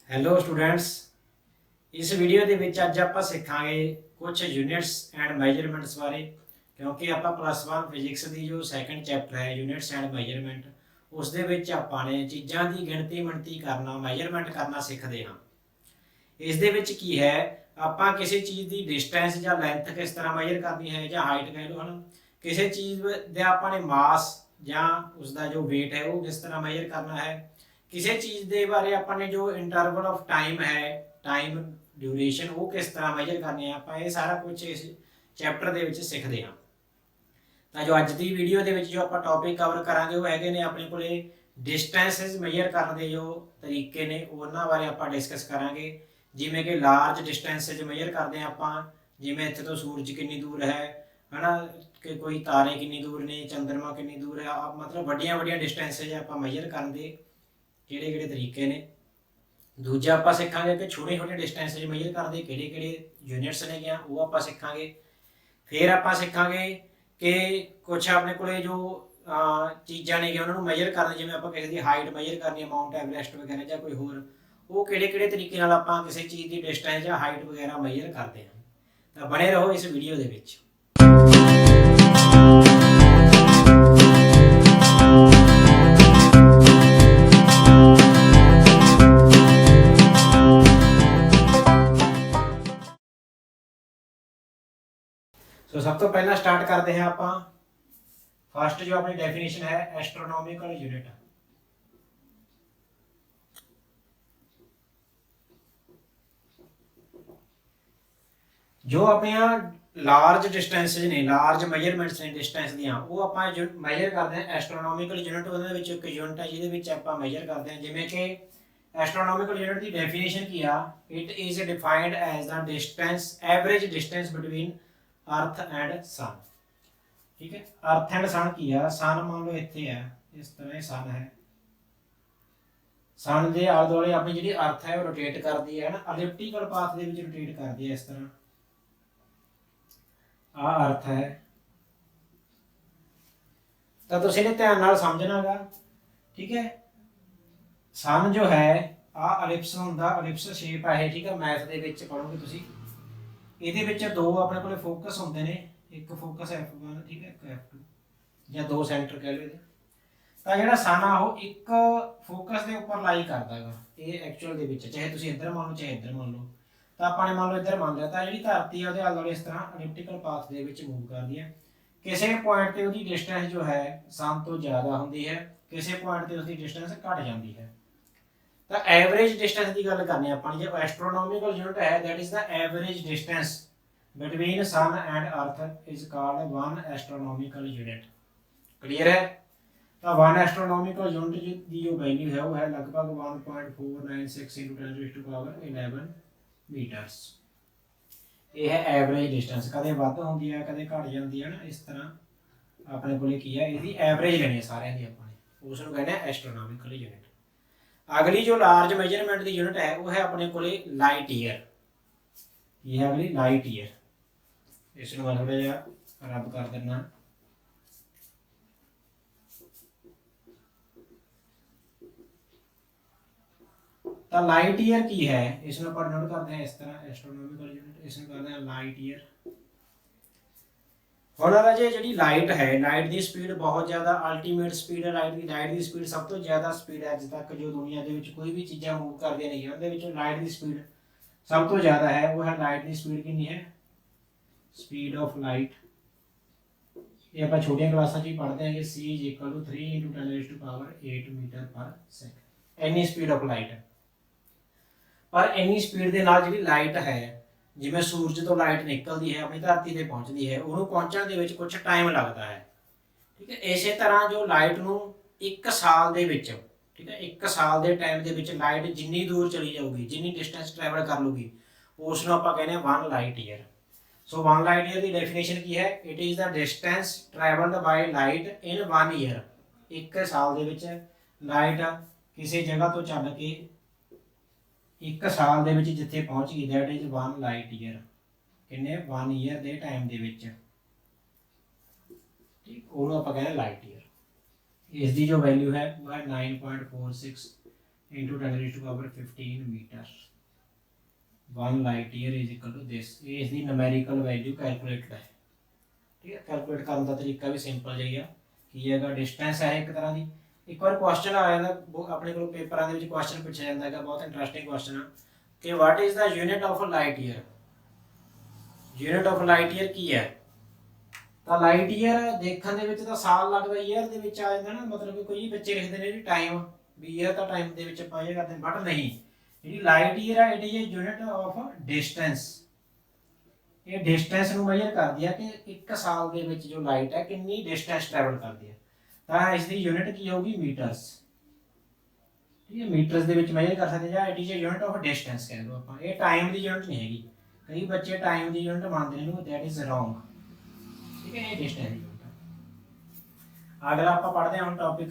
Hello students. ਇਸ video ਦੇ ਵਿੱਚ ਅੱਜ ਆਪਾਂ ਸਿੱਖਾਂਗੇ ਕੁਝ ਯੂਨਿਟਸ ਐਂਡ ਮੈਜਰਮੈਂਟਸ ਬਾਰੇ, ਕਿਉਂਕਿ ਆਪਾਂ +1 ਫਿਜ਼ਿਕਸ ਦੀ ਜੋ ਸੈਕੰਡ ਚੈਪਟਰ ਹੈ ਯੂਨਿਟਸ ਐਂਡ ਮੈਜਰਮੈਂਟ, ਉਸ ਦੇ ਵਿੱਚ ਆਪਾਂ ਨੇ ਚੀਜ਼ਾਂ ਦੀ ਗਿਣਤੀ ਮਿਣਤੀ ਕਰਨਾ, ਮੈਜਰਮੈਂਟ ਕਰਨਾ ਸਿੱਖਦੇ ਹਾਂ। ਇਸ ਦੇ ਵਿੱਚ ਕੀ ਹੈ, ਆਪਾਂ ਕਿਸੇ ਚੀਜ਼ ਦੀ ਡਿਸਟੈਂਸ ਜਾਂ ਲੈਂਥ ਕਿਸ ਤਰ੍ਹਾਂ ਮੈਜਰ ਕਰਨੀ ਹੈ ਜਾਂ ਹਾਈਟ ਕਹਿ ਲਓ, ਹਨ ਕਿਸੇ ਚੀਜ਼ ਦਾ ਆਪਾਂ ਨੇ ਮਾਸ ਜਾਂ ਉਸ ਦਾ ਜੋ weight ਹੈ ਉਹ ਕਿਸ ਤਰ੍ਹਾਂ ਮੈਜਰ ਕਰਨਾ ਹੈ। ਕਿਸੇ ਚੀਜ਼ ਦੇ ਬਾਰੇ ਆਪਾਂ ਨੇ ਜੋ ਇੰਟਰਵਲ ਆਫ ਟਾਈਮ ਹੈ, ਟਾਈਮ ਡਿਊਰੇਸ਼ਨ, ਉਹ ਕਿਸ ਤਰ੍ਹਾਂ ਮੈਜਰ ਕਰਨੀ ਹੈ, ਆਪਾਂ ਇਹ ਸਾਰਾ ਕੁਝ ਇਸ ਚੈਪਟਰ ਦੇ ਵਿੱਚ ਸਿੱਖਦੇ ਹਾਂ। ਤਾਂ ਜੋ ਅੱਜ ਦੀ ਵੀਡੀਓ ਦੇ ਵਿੱਚ ਜੋ ਆਪਾਂ ਟੌਪਿਕ ਕਵਰ ਕਰਾਂਗੇ ਉਹ ਹੈਗੇ ਨੇ ਆਪਣੇ ਕੋਲੇ ਡਿਸਟੈਂਸਸ ਮੈਜਰ ਕਰਨ ਦੇ ਜੋ ਤਰੀਕੇ ਨੇ ਉਹਨਾਂ ਬਾਰੇ ਆਪਾਂ ਡਿਸਕਸ ਕਰਾਂਗੇ। ਜਿਵੇਂ ਕਿ ਲਾਰਜ ਡਿਸਟੈਂਸਸ ਮੈਜਰ ਕਰਦੇ ਹਾਂ ਆਪਾਂ, ਜਿਵੇਂ ਇੱਥੇ ਤੋਂ ਸੂਰਜ ਕਿੰਨੀ ਦੂਰ ਹੈ ਹਨਾ, ਕਿ ਕੋਈ ਤਾਰੇ ਕਿੰਨੀ ਦੂਰ ਨੇ, ਚੰਦਰਮਾ ਕਿੰਨੀ ਦੂਰ ਹੈ, ਮਤਲਬ ਵੱਡੀਆਂ ਵੱਡੀਆਂ ਡਿਸਟੈਂਸਸ ਆਪਾਂ ਮੈਜਰ ਕਰਨ ਦੇ ਕਿਹੜੇ ਕਿਹੜੇ ਤਰੀਕੇ ਨੇ। ਦੂਜਾ ਆਪਾਂ ਸਿੱਖਾਂਗੇ ਕਿ ਛੋਟੇ ਛੋਟੇ ਡਿਸਟੈਂਸਸ ਮੈਜਰ ਕਰਨ ਦੇ ਕਿਹੜੇ ਕਿਹੜੇ ਯੂਨਿਟਸ ਨੇਗੀਆਂ, ਉਹ ਆਪਾਂ ਸਿੱਖਾਂਗੇ। ਫਿਰ ਆਪਾਂ ਸਿੱਖਾਂਗੇ ਕਿ ਕੁਛ ਆਪਣੇ ਕੋਲੇ ਜੋ ਚੀਜ਼ਾਂ ਨੇਗੀਆਂ ਉਹਨਾਂ ਨੂੰ ਮੈਜਰ ਕਰਨ, ਜਿਵੇਂ ਆਪਾਂ ਕਿਸੇ ਦੀ ਹਾਈਟ ਮੈਜਰ ਕਰਨੀ ਹੈ, ਮਾਊਂਟ ਐਵਰੈਸਟ ਵਗੈਰਾ ਜਾਂ ਕੋਈ ਹੋਰ, ਉਹ ਕਿਹੜੇ ਕਿਹੜੇ ਤਰੀਕੇ ਨਾਲ ਆਪਾਂ ਕਿਸੇ ਚੀਜ਼ ਦੀ ਡਿਸਟੈਂਸ ਜਾਂ ਹਾਈਟ ਵਗੈਰਾ ਮੈਜਰ ਕਰਦੇ ਹਾਂ। ਤਾਂ ਬਣੇ ਰਹੋ ਇਸ ਵੀਡੀਓ ਦੇ ਵਿੱਚ। ਸੋ ਸਭ ਤੋਂ ਪਹਿਲਾਂ ਸਟਾਰਟ ਕਰਦੇ ਹਾਂ ਆਪਾਂ। ਫਸਟ ਜੋ ਆਪਣੀ ਡੈਫੀਨੇਸ਼ਨ ਹੈ ਐਸਟਰੋਨੋਮਿਕਲ ਯੂਨਿਟ। ਜੋ ਆਪਣੀਆਂ ਲਾਰਜ ਡਿਸਟੈਂਸਸ ਨੇ, ਲਾਰਜ ਮੈਜਰਮੈਂਟਸ ਨੇ ਡਿਸਟੈਂਸ ਦੀਆਂ, ਉਹ ਆਪਾਂ ਮੈਜਰ ਕਰਦੇ ਹਾਂ ਐਸਟਰੋਨੋਮਿਕਲ ਯੂਨਿਟ। ਉਹਦੇ ਵਿੱਚ ਇੱਕ ਯੂਨਿਟ ਹੈ ਜਿਹਦੇ ਵਿੱਚ ਆਪਾਂ ਮੈਜਰ ਕਰਦੇ ਹਾਂ। ਜਿਵੇਂ ਕਿ ਐਸਟਰੋਨੋਮਿਕਲ ਯੂਨਿਟ ਦੀ ਡੈਫੀਨੇਸ਼ਨ ਕੀ ਆ, it is defined as the distance, average distance between ਅਰਥ ਐਂਡ ਸਨ। ਠੀਕ ਹੈ, ਅਰਥ ਐਂਡ ਸਨ ਕੀ ਆ, ਸਨ ਮੰਨ ਲਓ ਇੱਥੇ ਹੈ, ਇਸ ਤਰ੍ਹਾਂ ਇਹ ਸਨ ਹੈ, ਸਨ ਦੇ ਆਲੇ ਦੁਆਲੇ ਆਪਣੀ ਜਿਹੜੀ ਅਰਥ ਹੈ ਉਹ ਰੋਟੇਟ ਕਰਦੀ ਹੈ ਨਾ, ਐਲਿਪਟੀਕਲ ਪਾਥ ਦੇ ਵਿੱਚ ਰੋਟੇਟ ਕਰਦੀ ਹੈ ਇਸ ਤਰ੍ਹਾਂ। ਆ ਅਰਥ ਹੈ, ਤਾਂ ਤੁਸੀਂ ਨੇ ਧਿਆਨ ਨਾਲ ਸਮਝਣਾਗਾ। ਠੀਕ ਹੈ, ਸਨ ਜੋ ਹੈ ਆ ਐਲਿਪਸ ਹੁੰਦਾ, ਐਲਿਪਸ ਸ਼ੇਪ ਆ ਇਹ। ਠੀਕ ਹੈ, ਮੈਥ ਦੇ ਵਿੱਚ ਪੜ੍ਹੋਗੇ ਤੁਸੀਂ। ਇਹਦੇ ਵਿੱਚ ਦੋ ਆਪਣੇ ਕੋਲੇ ਫੋਕਸ ਹੁੰਦੇ ਨੇ, ਇੱਕ ਫੋਕਸ F1, ਠੀਕ ਹੈ, ਇੱਕ F2, ਜਾਂ ਦੋ ਸੈਂਟਰ ਕਹਿ ਲਓ ਇਹਦੇ। ਤਾਂ ਜਿਹੜਾ ਸਨ ਆ ਉਹ ਇੱਕ ਫੋਕਸ ਦੇ ਉੱਪਰ ਲਾਈ ਕਰਦਾ ਹੈਗਾ ਇਹ ਐਕਚੁਅਲ ਦੇ ਵਿੱਚ, ਚਾਹੇ ਤੁਸੀਂ ਇੱਧਰ ਮੰਨ ਲਓ ਚਾਹੇ ਇੱਧਰ ਮੰਨ ਲਓ। ਤਾਂ ਆਪਾਂ ਨੇ ਮੰਨ ਲਓ ਇੱਧਰ ਮੰਨ ਲਿਆ, ਤਾਂ ਜਿਹੜੀ ਧਰਤੀ ਆ ਉਹਦੇ ਆਲੇ ਦੁਆਲੇ ਇਸ ਤਰ੍ਹਾਂ ਐਲਿਪਟੀਕਲ ਪਾਥ ਦੇ ਵਿੱਚ ਮੂਵ ਕਰਦੀ ਹੈ। ਕਿਸੇ ਪੁਆਇੰਟ ਤੇ ਉਹਦੀ ਡਿਸਟੈਂਸ ਜੋ ਹੈ ਸਨ ਤੋਂ ਜ਼ਿਆਦਾ ਹੁੰਦੀ ਹੈ, ਕਿਸੇ ਪੁਆਇੰਟ ਤੇ ਉਸਦੀ ਡਿਸਟੈਂਸ ਘਟ ਜਾਂਦੀ ਹੈ। ਤਾਂ ਐਵਰੇਜ ਡਿਸਟੈਂਸ ਦੀ ਗੱਲ ਕਰਨੀ ਆਪਾਂ ਨੇ, ਜੇ ਐਸਟਰੋਨੋਮਿਕਲ ਯੂਨਿਟ ਹੈ, that is the average distance between sun and earth is called 1 astronomical unit. Clear ਹੈ। ਤਾਂ 1 ਐਸਟਰੋਨੋਮਿਕਲ ਯੂਨਿਟ ਦੀ ਜੋ ਵੈਲਿਊ ਹੈ ਉਹ ਹੈ ਲਗਭਗ 1.496 × 10⁻11 ਮੀਟਰਸ। ਇਹ ਹੈ ਐਵਰੇਜ ਡਿਸਟੈਂਸ। ਕਦੇ ਵੱਧ ਹੁੰਦੀ ਹੈ ਕਦੇ ਘਟ ਜਾਂਦੀ ਹੈ ਨਾ, ਇਸ ਤਰ੍ਹਾਂ ਆਪਣੇ ਕੋਲੇ ਕੀ ਹੈ, ਇਹਦੀ ਐਵਰੇਜ ਲੈਣੀ ਹੈ ਸਾਰਿਆਂ ਦੀ ਆਪਾਂ ਨੇ, ਉਸ ਨੂੰ ਕਹਿੰਦੇ ਆ ਐਸਟਰੋਨੋਮਿਕਲ ਯੂਨਿਟ। ਅਗਲੀ ਜੋ ਲਾਰਜ ਮੈਜਰਮੈਂਟ ਦੀ ਯੂਨਿਟ ਹੈ ਉਹ ਹੈ ਆਪਣੇ ਕੋਲੇ ਲਾਈਟ ਈਅਰ। ਕੀ ਹੈ ਅਗਲੀ? Light year. ਇਸ ਨੂੰ ਮੈਂ ਥੋੜਾ ਜਿਹਾ ਰੱਬ ਕਰ ਦਿੰਦਾ। ਤਾਂ ਲਾਈਟ ਈਅਰ ਕੀ ਹੈ, ਇਸ ਨੂੰ ਆਪਾਂ ਨੋਟ ਕਰਦੇ ਹਾਂ ਇਸ ਤਰ੍ਹਾਂ, ਐਸਟਰੋਨੋਮਿਕਲ ਯੂਨਿਟ, ਇਸ ਨੂੰ ਕਰਦੇ ਹਾਂ ਲਾਈਟ ਈਅਰ। ਹੁਣ ਰਾਜੇ ਜਿਹੜੀ ਲਾਈਟ ਹੈ, ਲਾਈਟ ਦੀ ਸਪੀਡ ਬਹੁਤ ਜ਼ਿਆਦਾ ਅਲਟੀਮੇਟ ਸਪੀਡ ਹੈ ਲਾਈਟ ਦੀ। ਲਾਈਟ ਦੀ ਸਪੀਡ ਸਭ ਤੋਂ ਜ਼ਿਆਦਾ ਸਪੀਡ ਹੈ ਅੱਜ ਤੱਕ ਜੋ ਦੁਨੀਆ ਦੇ ਵਿੱਚ ਕੋਈ ਵੀ ਚੀਜ਼ਾਂ ਮੂਵ ਕਰਦੀਆਂ ਨਹੀਂ, ਉਹਦੇ ਵਿੱਚੋਂ ਲਾਈਟ ਦੀ ਸਪੀਡ ਸਭ ਤੋਂ ਜ਼ਿਆਦਾ ਹੈ। ਉਹ ਹੈ ਲਾਈਟ ਦੀ ਸਪੀਡ ਕਿੰਨੀ ਹੈ? Speed of light. ਇਹ ਆਪਾਂ ਛੋਟੀਆਂ ਕਲਾਸਾਂ 'ਚ ਹੀ ਪੜ੍ਹਦੇ ਹਾਂਗੇ, c = 3 × 10⁸ ਮੀਟਰ ਪਰ ਸੈਕਿੰਡ। ਇੰਨੀ ਸਪੀਡ ਆਫ ਲਾਈਟ ਹੈ। ਪਰ ਇੰਨੀ ਸਪੀਡ ਦੇ ਨਾਲ ਜਿਹੜੀ ਲਾਈਟ ਹੈ, ਜਿਵੇਂ ਸੂਰਜ ਤੋਂ ਲਾਈਟ ਨਿਕਲਦੀ ਹੈ ਆਪਣੀ ਧਰਤੀ ਤੇ ਪਹੁੰਚਦੀ ਹੈ, ਉਹਨੂੰ ਪਹੁੰਚਣ ਦੇ ਵਿੱਚ ਕੁਝ ਟਾਈਮ ਲੱਗਦਾ ਹੈ। ਠੀਕ ਹੈ, ਇਸੇ ਤਰ੍ਹਾਂ ਜੋ ਲਾਈਟ ਨੂੰ 1 ਸਾਲ ਦੇ ਵਿੱਚ, ਠੀਕ ਹੈ, 1 ਸਾਲ ਦੇ ਟਾਈਮ ਦੇ ਵਿੱਚ ਲਾਈਟ ਜਿੰਨੀ ਦੂਰ ਚਲੀ ਜਾਊਗੀ, ਜਿੰਨੀ ਡਿਸਟੈਂਸ ਟਰੈਵਲ ਕਰ ਲੂਗੀ, ਉਸ ਨੂੰ ਆਪਾਂ ਕਹਿੰਦੇ ਹਾਂ 1 light year. So 1 light year ਦੀ ਡੈਫੀਨੇਸ਼ਨ ਕੀ ਹੈ? It is the distance travelled by light in 1 year. 1 ਸਾਲ ਦੇ ਵਿੱਚ ਲਾਈਟ ਕਿਸੇ ਜਗ੍ਹਾ ਤੋਂ ਚੱਲ ਕੇ 1 ਸਾਲ ਦੇ ਵਿੱਚ ਜਿੱਥੇ ਪਹੁੰਚ ਗਈ, ਦੈਟ ਇਜ਼ 1 ਲਾਈਟ ਈਅਰ। ਕਿੰਨੇ? 1 ਈਅਰ ਦੇ ਟਾਈਮ ਦੇ ਵਿੱਚ। ਉਹਨੂੰ ਆਪਾਂ ਕਹਿੰਦੇ ਲਾਈਟ ਈਅਰ। ਇਸ ਦੀ ਜੋ ਵੈਲਿਊ ਹੈ ਉਹ ਹੈ 9.46 into 10⁻15 metre 1 light year is equal to this. ये इसकी नूमेरिकल वैल्यू कैलकुलेटेड है, ठीक है। कैलकुलेट करने का तरीका भी सिंपल जिहा ही आ कि अगर डिस्टेंस है एक तरह की, एक बार क्वेश्चन आ जाता अपने को पेपर के क्वेश्चन पूछा जाता है, बहुत इंटरेस्टिंग क्वेश्चन है कि what is the unit of light year. Unit of light year की है, तो लाइट ईयर देखने ਦੇ ਵਿੱਚ ਤਾਂ ਸਾਲ ਲੱਗਦਾ, ईयर ਦੇ ਵਿੱਚ ਆ ਜਾਂਦਾ ਨਾ, मतलब कि कोई ਬੱਚੇ ਲਿਖਦੇ ਨੇ ਜੀ ਟਾਈਮ ਵੀ ईयर ਤਾਂ ਟਾਈਮ ਦੇ ਵਿੱਚ ਆਪਾਂ ਇਹ ਕਰਦੇ ਬਟ ਨਹੀਂ, ਜਿਹੜੀ ਲਾਈਟ ਈਅਰ ਹੈ it is a unit of distance. ਇਹ ਡਿਸਟੈਂਸ ਨੂੰ ਮੈਜ਼ਰ ਕਰਦੀ ਹੈ ਕਿ ਇੱਕ ਸਾਲ ਦੇ ਵਿੱਚ ਜੋ ਲਾਈਟ ਹੈ ਕਿੰਨੀ ਡਿਸਟੈਂਸ ਟਰੈਵਲ ਕਰਦੀ ਹੈ, ਤਾਂ ਇਸ ਦੀ ਯੂਨਿਟ ਕੀ ਹੋਊਗੀ ਮੀਟਰਸ, ਠੀਕ ਹੈ। ਮੀਟਰਸ ਦੇ ਵਿੱਚ ਮੈਜ਼ਰ ਕਰ ਸਕਦੇ ਜਾਂ it is a unit of distance ਕਹਿ ਲਓ ਆਪਾਂ, ਇਹ ਟਾਈਮ ਦੀ ਯੂਨਿਟ ਨਹੀਂ ਹੈਗੀ। ਕਈ ਬੱਚੇ ਟਾਈਮ ਦੀ ਯੂਨਿਟ ਮੰਨਦੇ ਨੇ ਇਹਨੂੰ, ਦੈਟ ਇਜ਼ ਰੋਂਗ, ठीक है। ये डिस्टेंस यूनिट। अगला आप पढ़ते हैं हम टॉपिक,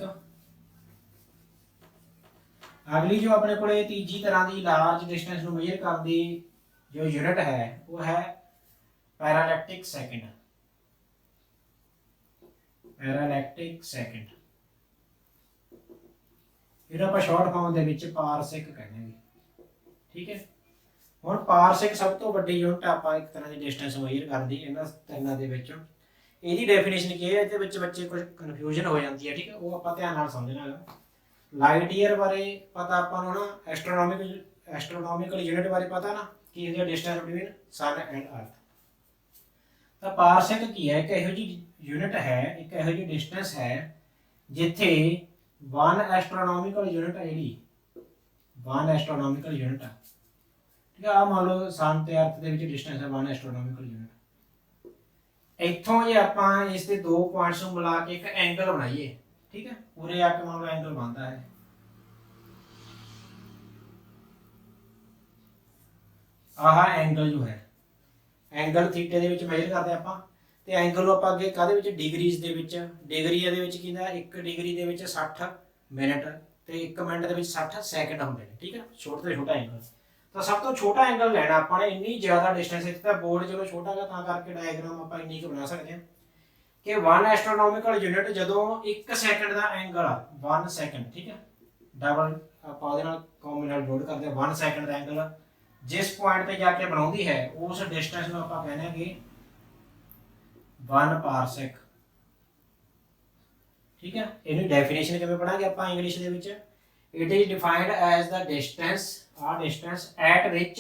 अगली जो अपने को तीजी तरह की लार्ज डिस्टेंस को मेजर करने की जो यूनिट है वो है पैरालैक्टिक सेकंड। पैरालैक्टिक सेकंड फिर आप शॉर्ट फॉर्म के पारसेक कहेंगे, ठीक है। हुण पारसेक सब तो वड्डी यूनिट आप एक तरह की डिस्टेंस मेजर करती इन्हां तिन्नां दे विचों। ਇਹਦੀ ਡੈਫੀਨੇਸ਼ਨ ਕੀ ਹੈ, ਇਹਦੇ ਵਿੱਚ ਬੱਚੇ ਕੁਝ ਕਨਫਿਊਜ਼ਨ ਹੋ ਜਾਂਦੀ ਹੈ, ਠੀਕ ਹੈ। ਉਹ ਆਪਾਂ ਧਿਆਨ ਨਾਲ ਸਮਝਣਾ ਹੈ। ਲਾਈਟ ਈਅਰ ਬਾਰੇ ਪਤਾ ਆਪਾਂ ਨੂੰ ਨਾ, ਐਸਟ੍ਰੋਨੋਮਿਕਲ ਯੂਨਿਟ ਬਾਰੇ ਪਤਾ ਨਾ ਕੀ ਇਹਦੀ ਡਿਸਟੈਂਸ ਬਿਟਵੀਨ ਸਨ ਐਂਡ ਅਰਥ। ਤਾਂ ਪਾਰਸੈਕ ਕੀ ਹੈ, ਇੱਕ ਇਹੋ ਜਿਹੀ ਯੂਨਿਟ ਹੈ, ਇੱਕ ਇਹੋ ਜਿਹੀ ਡਿਸਟੈਂਸ ਹੈ ਜਿੱਥੇ 1 ਐਸਟ੍ਰੋਨੋਮਿਕਲ ਯੂਨਿਟ ਹੈ, ਜਿਹੜੀ 1 ਐਸਟ੍ਰੋਨੋਮਿਕਲ ਯੂਨਿਟ ਆ, ਠੀਕ ਹੈ। ਆ ਮੰਨ ਲਓ ਸਨ ਤੇ ਅਰਥ ਦੇ ਵਿੱਚ ਡਿਸਟੈਂਸ ਹੈ 1 ਐਸਟ੍ਰੋਨੋਮਿਕਲ ਯੂਨਿਟ। ਇੱਥੋਂ ਜੇ ਆਪਾਂ ਇਸ ਦੇ ਦੋ ਪੁਆਇੰਟਸ ਨੂੰ ਮਿਲਾ ਕੇ ਇੱਕ ਐਂਗਲ ਬਣਾਈਏ, ਠੀਕ ਹੈ, ਪੂਰੇ ਆ ਕੇ ਮੰਨ ਲਓ ਐਂਗਲ ਬਣਦਾ ਹੈ। ਆਹ ਐਂਗਲ ਜੋ ਹੈ, ਐਂਗਲ ਥੀਟੇ ਦੇ ਵਿੱਚ ਮੇਜਰ ਕਰਦੇ ਆਪਾਂ, ਤੇ ਐਂਗਲ ਨੂੰ ਆਪਾਂ ਅੱਗੇ ਕਾਹਦੇ ਵਿੱਚ ਡਿਗਰੀਜ਼ ਦੇ ਵਿੱਚ, ਡਿਗਰੀ ਦੇ ਵਿੱਚ ਕੀ ਹੁੰਦਾ, 1 ਡਿਗਰੀ ਦੇ ਵਿੱਚ 60 ਮਿੰਟ ਤੇ 1 ਮਿੰਟ ਦੇ ਵਿੱਚ 60 ਸੈਕਿੰਡ ਹੁੰਦੇ ਨੇ, ਠੀਕ ਹੈ। ਛੋਟੇ ਤੋਂ ਛੋਟਾ ਐਂਗਲ, ਤਾਂ ਸਭ ਤੋਂ ਛੋਟਾ ਐਂਗਲ ਲੈਣਾ ਆਪਾਂ ਨੇ। ਇੰਨੀ ਜ਼ਿਆਦਾ ਡਿਸਟੈਂਸ ਇੱਥੇ ਤਾਂ ਬੋਰਡ ਚਲੋ ਛੋਟਾ ਗਾ ਤਾਂ ਕਰਕੇ ਡਾਇਗਰਾਮ ਆਪਾਂ ਇੰਨੀ ਕੁ ਬਣਾ ਸਕਦੇ ਹਾਂ ਕਿ 1 ਐਸਟ੍ਰੋਨੋਮਿਕਲ ਯੂਨਿਟ ਜਦੋਂ 1 ਸੈਕਿੰਡ ਦਾ ਐਂਗਲ ਆ, 1 ਸੈਕਿੰਡ, ਠੀਕ ਹੈ। ਡਬਲ ਆਪਾਂ ਉਹਦੇ ਨਾਲ ਕੌਮਨ ਨਾਲ ਨੋਟ ਕਰਦੇ ਹਾਂ 1 ਸੈਕਿੰਡ ਦਾ ਐਂਗਲ ਜਿਸ ਪੁਆਇੰਟ ਤੇ ਜਾ ਕੇ ਬਣਾਉਂਦੀ ਹੈ ਉਸ ਡਿਸਟੈਂਸ ਨੂੰ ਆਪਾਂ ਕਹਿੰਦੇ ਹਾਂ ਕਿ 1 ਪਾਰਸੈਕ, ਠੀਕ ਹੈ। ਇਹਨੂੰ ਡੈਫੀਨੇਸ਼ਨ ਕਿਵੇਂ ਪੜਾਂਗੇ ਆਪਾਂ ਇੰਗਲਿਸ਼ ਦੇ ਵਿੱਚ, it is defined as the distance at which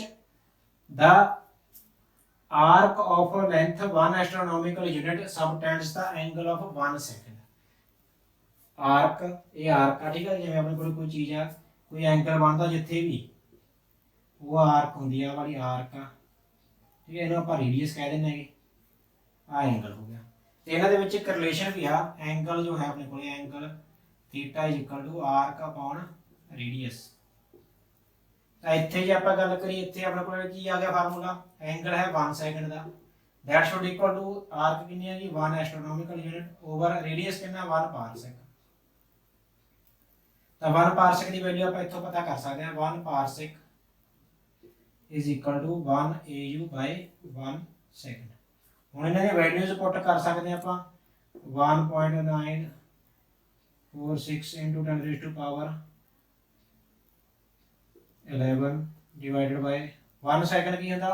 the arc of length 1 astronomical unit subtends the angle of 1 second। arc ये arc ਆ, ठीक है। जिवें अपने कोल कोई चीज़ आ, कोई एंगल बनता जिथे भी, वो आर्क होंदी आ वाली आर्क आ, ठीक है। इहनूं आपां रेडियस कह दिंदे हैं, आ एंगल हो गया। ते इहनां दे विच एक रिलेशन भी आ, एंगल जो है अपने कोल angle theta is equal to arc upon radius. ਤਾਂ ਇੱਥੇ ਜੇ ਆਪਾਂ ਗੱਲ ਕਰੀਏ, ਇੱਥੇ ਆਪਣੇ ਕੋਲ ਕੀ ਆ ਗਿਆ ਫਾਰਮੂਲਾ, ਐਂਗਲ ਹੈ 1 ਸੈਕਿੰਡ ਦਾ, that should equal to arc ਕਿੰਨੀ ਹੈ ਜੀ 1 ਐਸਟ੍ਰੋਨੋਮਿਕਲ ਯੂਨਿਟ ਓਵਰ ਰੇਡੀਅਸ ਕਿੰਨਾ 1 ਪਾਰਸੈਕ। ਤਾਂ 1 ਪਾਰਸੈਕ ਦੀ ਵੈਲਿਊ ਆਪਾਂ ਇੱਥੋਂ ਪਤਾ ਕਰ ਸਕਦੇ ਹਾਂ, 1 parsec is equal to 1 AU by 1 second. ਹੁਣ ਇਹਨਾਂ ਦੀਆਂ ਵੈਲਿਊਜ਼ ਪੁੱਟ ਕਰ ਸਕਦੇ ਹਾਂ ਆਪਾਂ, 1.946 into 10 raised to power 11 divided by 1 second की होता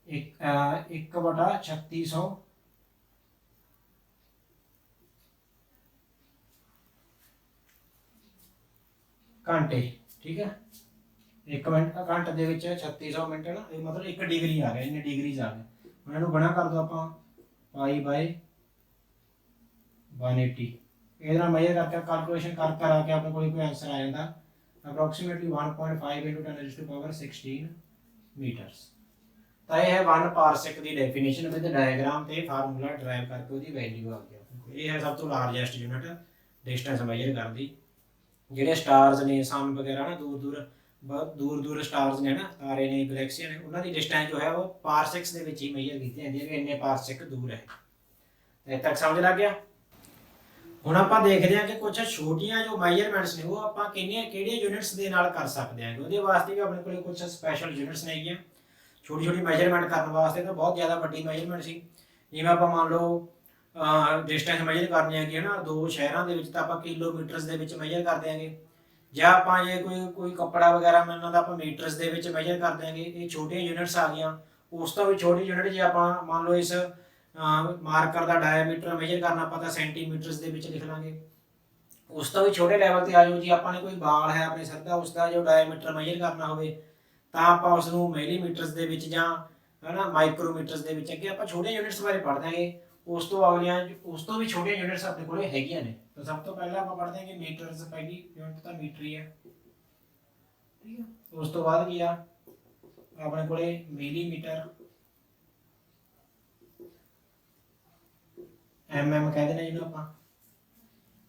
1/3600 घंटे, ठीक है। 1 मिनट घंटे ਦੇ ਵਿੱਚ 3600 ਮਿੰਟ ਨਾ, ਇਹ ਮਤਲਬ 1 ਡਿਗਰੀ ਆ ਗਿਆ, ਇੰਨੇ ਡਿਗਰੀਜ਼ ਆ ਗਏ। ਹੁਣ ਇਹਨੂੰ ਗੁਣਾ ਕਰ ਦੋ ਆਪਾਂ ਪਾਈ ਬਾਈ 180, ਇਹਦੇ ਨਾਲ ਮੇਜਰ ਕਰਕੇ ਕੈਲਕੂਲੇਸ਼ਨ ਕਰ ਆ ਕੇ ਆਪਣੇ ਕੋਲ ਕੋਈ ਆਨਸਰ ਆ ਜਾਂਦਾ approximately 1.5 into 10 raised to power 16 meters। ਤਾਂ ਇਹ ਹੈ 1 ਪਾਰਸੈਕ ਦੀ ਡੈਫੀਨੇਸ਼ਨ ਵਿਦ ਡਾਇਗਰਾਮ ਤੇ ਫਾਰਮੂਲਾ ਡਰਾਈਵ ਕਰਕੇ ਉਹਦੀ ਵੈਲਿਊ ਆ ਗਈ। ਇਹ ਹੈ ਸਭ ਤੋਂ ਲਾਰਜੈਸਟ ਯੂਨਿਟ ਡਿਸਟੈਂਸ ਮੇਜਰ ਕਰਦੀ। ਜਿਹੜੇ ਸਟਾਰਸ ਨੇ ਸਨ ਵਗੈਰਾ ਨਾ, ਬਹੁਤ ਦੂਰ ਦੂਰ ਸਟਾਰਸ ਨੇ ਨਾ, ਤਾਰੇ ਨੇ, ਗਲੈਕਸੀਆਂ ਨੇ, ਉਹਨਾਂ ਦੀ ਡਿਸਟੈਂਸ ਜੋ ਹੈ ਉਹ ਪਾਰਸੈਕਸ ਦੇ ਵਿੱਚ ਹੀ ਮੇਜਰ ਕੀਤੀ ਜਾਂਦੀ ਹੈ ਕਿ ਇੰਨੇ ਪਾਰਸੈਕ ਦੂਰ ਹੈ। ਇੱਥੇ ਤੱਕ ਸਮਝ ਲੱਗ ਗਿਆ। ਹੁਣ ਆਪਾਂ ਦੇਖਦੇ ਹਾਂ ਕਿ ਕੁਝ ਛੋਟੀਆਂ ਜੋ ਮੈਜਰਮੈਂਟਸ ਨੇ ਉਹ ਆਪਾਂ ਕਿਹੜੀਆਂ ਯੂਨਿਟਸ ਦੇ ਨਾਲ ਕਰ ਸਕਦੇ ਹਾਂ। ਉਹਦੇ ਵਾਸਤੇ ਵੀ ਆਪਣੇ ਕੋਲ ਕੁਝ ਸਪੈਸ਼ਲ ਯੂਨਿਟਸ ਨੇ ਹੈਗੀਆਂ ਛੋਟੀ ਛੋਟੀ ਮੈਜਰਮੈਂਟ ਕਰਨ ਵਾਸਤੇ। ਤਾਂ ਬਹੁਤ ਜ਼ਿਆਦਾ ਵੱਡੀ ਮੈਜਰਮੈਂਟ ਸੀ, ਜਿਵੇਂ ਆਪਾਂ ਮੰਨ ਲਓ ਡਿਸਟੈਂਸ ਮੇਜਰ ਕਰਨੀ ਹੈਗੀ ਹੈ ਨਾ 2 ਸ਼ਹਿਰਾਂ ਦੇ ਵਿੱਚ, ਤਾਂ ਆਪਾਂ ਕਿਲੋਮੀਟਰਸ ਦੇ ਵਿੱਚ ਮੇਜਰ ਕਰ ਦਿਆਂਗੇ। ਜਾਂ ਆਪਾਂ ਜੇ ਕੋਈ ਕੱਪੜਾ ਵਗੈਰਾ ਮਿਲਣਾ ਤਾਂ ਆਪਾਂ ਮੀਟਰਸ ਦੇ ਵਿੱਚ ਮੈਜਰ ਕਰ ਦਿਆਂਗੇ। ਇਹ ਛੋਟੀਆਂ ਯੂਨਿਟਸ ਆ ਗਈਆਂ। ਉਸ ਤੋਂ ਵੀ ਛੋਟੀ ਯੂਨਿਟ ਜੇ ਆਪਾਂ ਮੰਨ ਲਓ ਇਸ ਮਾਰਕਰ ਦਾ ਡਾਇਆਮੀਟਰ ਮੈਜਰ ਕਰਨਾ ਆਪਾਂ ਤਾਂ ਸੈਂਟੀਮੀਟਰਸ ਦੇ ਵਿੱਚ ਲਿਖ ਲਾਂਗੇ। ਉਸ ਤੋਂ ਵੀ ਛੋਟੇ ਲੈਵਲ ਤੇ ਆ ਜਾਓ ਜੀ, ਆਪਾਂ ਨੇ ਕੋਈ ਵਾਲ ਹੈ ਆਪਣੇ ਸਿਰ ਦਾ, ਉਸ ਦਾ ਜੋ ਡਾਇਆਮੀਟਰ ਮੈਜਰ ਕਰਨਾ ਹੋਵੇ ਤਾਂ ਆਪਾਂ ਉਸ ਨੂੰ ਮਿਲੀਮੀਟਰਸ ਦੇ ਵਿੱਚ ਜਾਂ ਹਨਾ ਮਾਈਕਰੋਮੀਟਰਸ ਦੇ ਵਿੱਚ, ਅੱਗੇ ਆਪਾਂ ਛੋਟੀਆਂ ਯੂਨਿਟਸ ਬਾਰੇ ਪੜ੍ਹ ਦਾਂਗੇ। ਉਸ ਤੋਂ ਅਗਲੀਆਂ ਉਸ ਤੋਂ ਵੀ ਛੋਟੀਆਂ ਯੂਨਿਟਸ ਆਪਣੇ ਕੋਲੇ ਹੈਗੀਆਂ ਨੇ। ਤਾਂ ਸਭ ਤੋਂ ਪਹਿਲਾਂ ਆਪਾਂ ਪੜ੍ਹਦੇ ਹਾਂ ਕਿ ਮੀਟਰਸ, ਪਹਿਲੀ ਯੂਨਿਟ ਤਾਂ ਮੀਟਰ ਹੀ ਹੈ, ਠੀਕ ਹੈ। ਉਸ ਤੋਂ ਬਾਅਦ ਕੀ ਆ ਆਪਣੇ ਕੋਲੇ ਮਿਲੀਮੀਟਰ, mm ਕਹਿ ਦਿੰਦੇ ਜਿਹਨੂੰ ਆਪਾਂ।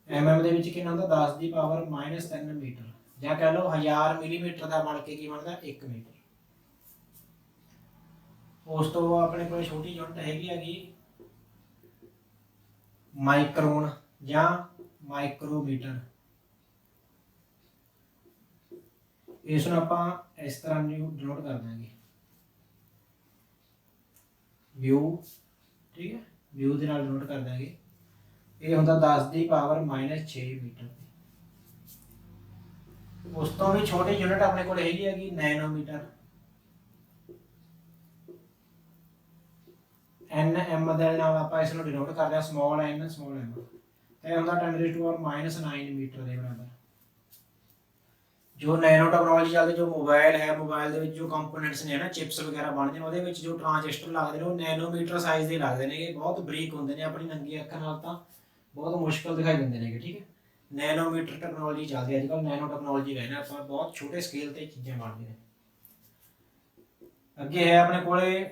mm ਦੇ ਵਿੱਚ ਕਿੰਨਾ ਹੁੰਦਾ 10 ਦੀ ਪਾਵਰ -3 ਮੀਟਰ, ਜਾਂ ਕਹ ਲਓ 1000 ਮਿਲੀਮੀਟਰ ਦਾ ਬਣ ਕੇ ਕੀ ਬਣਦਾ 1 ਮੀਟਰ। ਉਸ ਤੋਂ ਆਪਣੇ ਕੋਲ ਛੋਟੀ ਯੂਨਿਟ ਹੈਗੀ ਮਾਈਕਰੋਨ ਜਾਂ ਮਾਈਕਰੋਮੀਟਰ। ਇਸ ਨੂੰ ਆਪਾਂ ਇਸ ਤਰ੍ਹਾਂ ਡਿਨੋਟ ਕਰ ਦਾਂਗੇ ਵਿਊ, ਠੀਕ ਹੈ, ਵਿਊ ਦੇ ਨਾਲ ਡਿਨੋਟ ਕਰ ਦਾਂਗੇ। ਇਹ ਹੁੰਦਾ 10 ਦੀ ਪਾਵਰ -6 ਮੀਟਰ। ਉਸ ਤੋਂ ਵੀ ਛੋਟੀ ਯੂਨਿਟ ਆਪਣੇ ਕੋਲ ਹੈਗੀ ਨੈਨੋਮੀਟਰ। nm ਦੇ ਨਾਲ ਆਪਾਂ ਇਸ ਨੂੰ ਡਿਨੋਟ ਕਰਦੇ ਹਾਂ ਸਮਾਲ n ਸਮਾਲ m। ਇਹ ਹੁੰਦਾ 10⁻⁹ ਮੀਟਰ ਦੇ ਬਰਾਬਰ। ਜੋ ਨੈਨੋ ਟੈਕਨੋਲੋਜੀ ਚੱਲਦੀ, ਜੋ ਮੋਬਾਈਲ ਹੈ, ਮੋਬਾਈਲ ਦੇ ਵਿੱਚ ਜੋ ਕੰਪੋਨੈਂਟਸ ਨੇ ਨਾ, ਚਿਪਸ ਵਗੈਰਾ ਬਣਦੇ ਨੇ, ਉਹਦੇ ਵਿੱਚ ਜੋ ਟ੍ਰਾਂਜਿਸਟਰ ਲੱਗਦੇ ਨੇ ਉਹ ਨੈਨੋਮੀਟਰ ਸਾਈਜ਼ ਦੇ ਲੱਗਦੇ ਨੇ। ਇਹ ਬਹੁਤ ਬਰੀਕ ਹੁੰਦੇ ਨੇ, ਆਪਣੀ ਨੰਗੀ ਅੱਖਾਂ ਨਾਲ ਤਾਂ ਬਹੁਤ ਮੁਸ਼ਕਲ ਦਿਖਾਈ ਦਿੰਦੇ ਨੇ, ਠੀਕ ਹੈ। ਨੈਨੋਮੀਟਰ ਟੈਕਨੋਲੋਜੀ ਚੱਲਦੀ ਅੱਜ ਕੱਲ੍ਹ, ਨੈਨੋ ਟੈਕਨੋਲੋਜੀ ਕਹਿੰਦੇ ਆਪਾਂ, ਬਹੁਤ ਛੋਟੇ ਸਕੇਲ ਤੇ ਚੀਜ਼ਾਂ ਬਣਦੀਆਂ ਨੇ। ਅੱਗੇ ਹੈ ਆਪਣੇ ਕੋਲੇ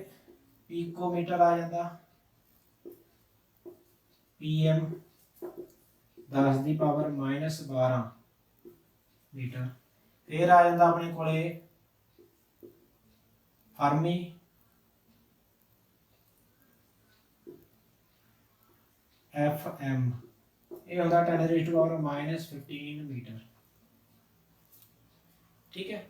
ਪੀਕੋਮੀਟਰ ਆ ਜਾਂਦਾ, pm 10 ਦੀ ਪਾਵਰ -12 ਮੀਟਰ। ਫਿਰ ਆ ਜਾਂਦਾ ਆਪਣੇ ਕੋਲੇ ਫਰਮੀ, fm, ਇਹ ਹੁੰਦਾ 10⁻⁻15 ਮੀਟਰ, ਠੀਕ ਹੈ।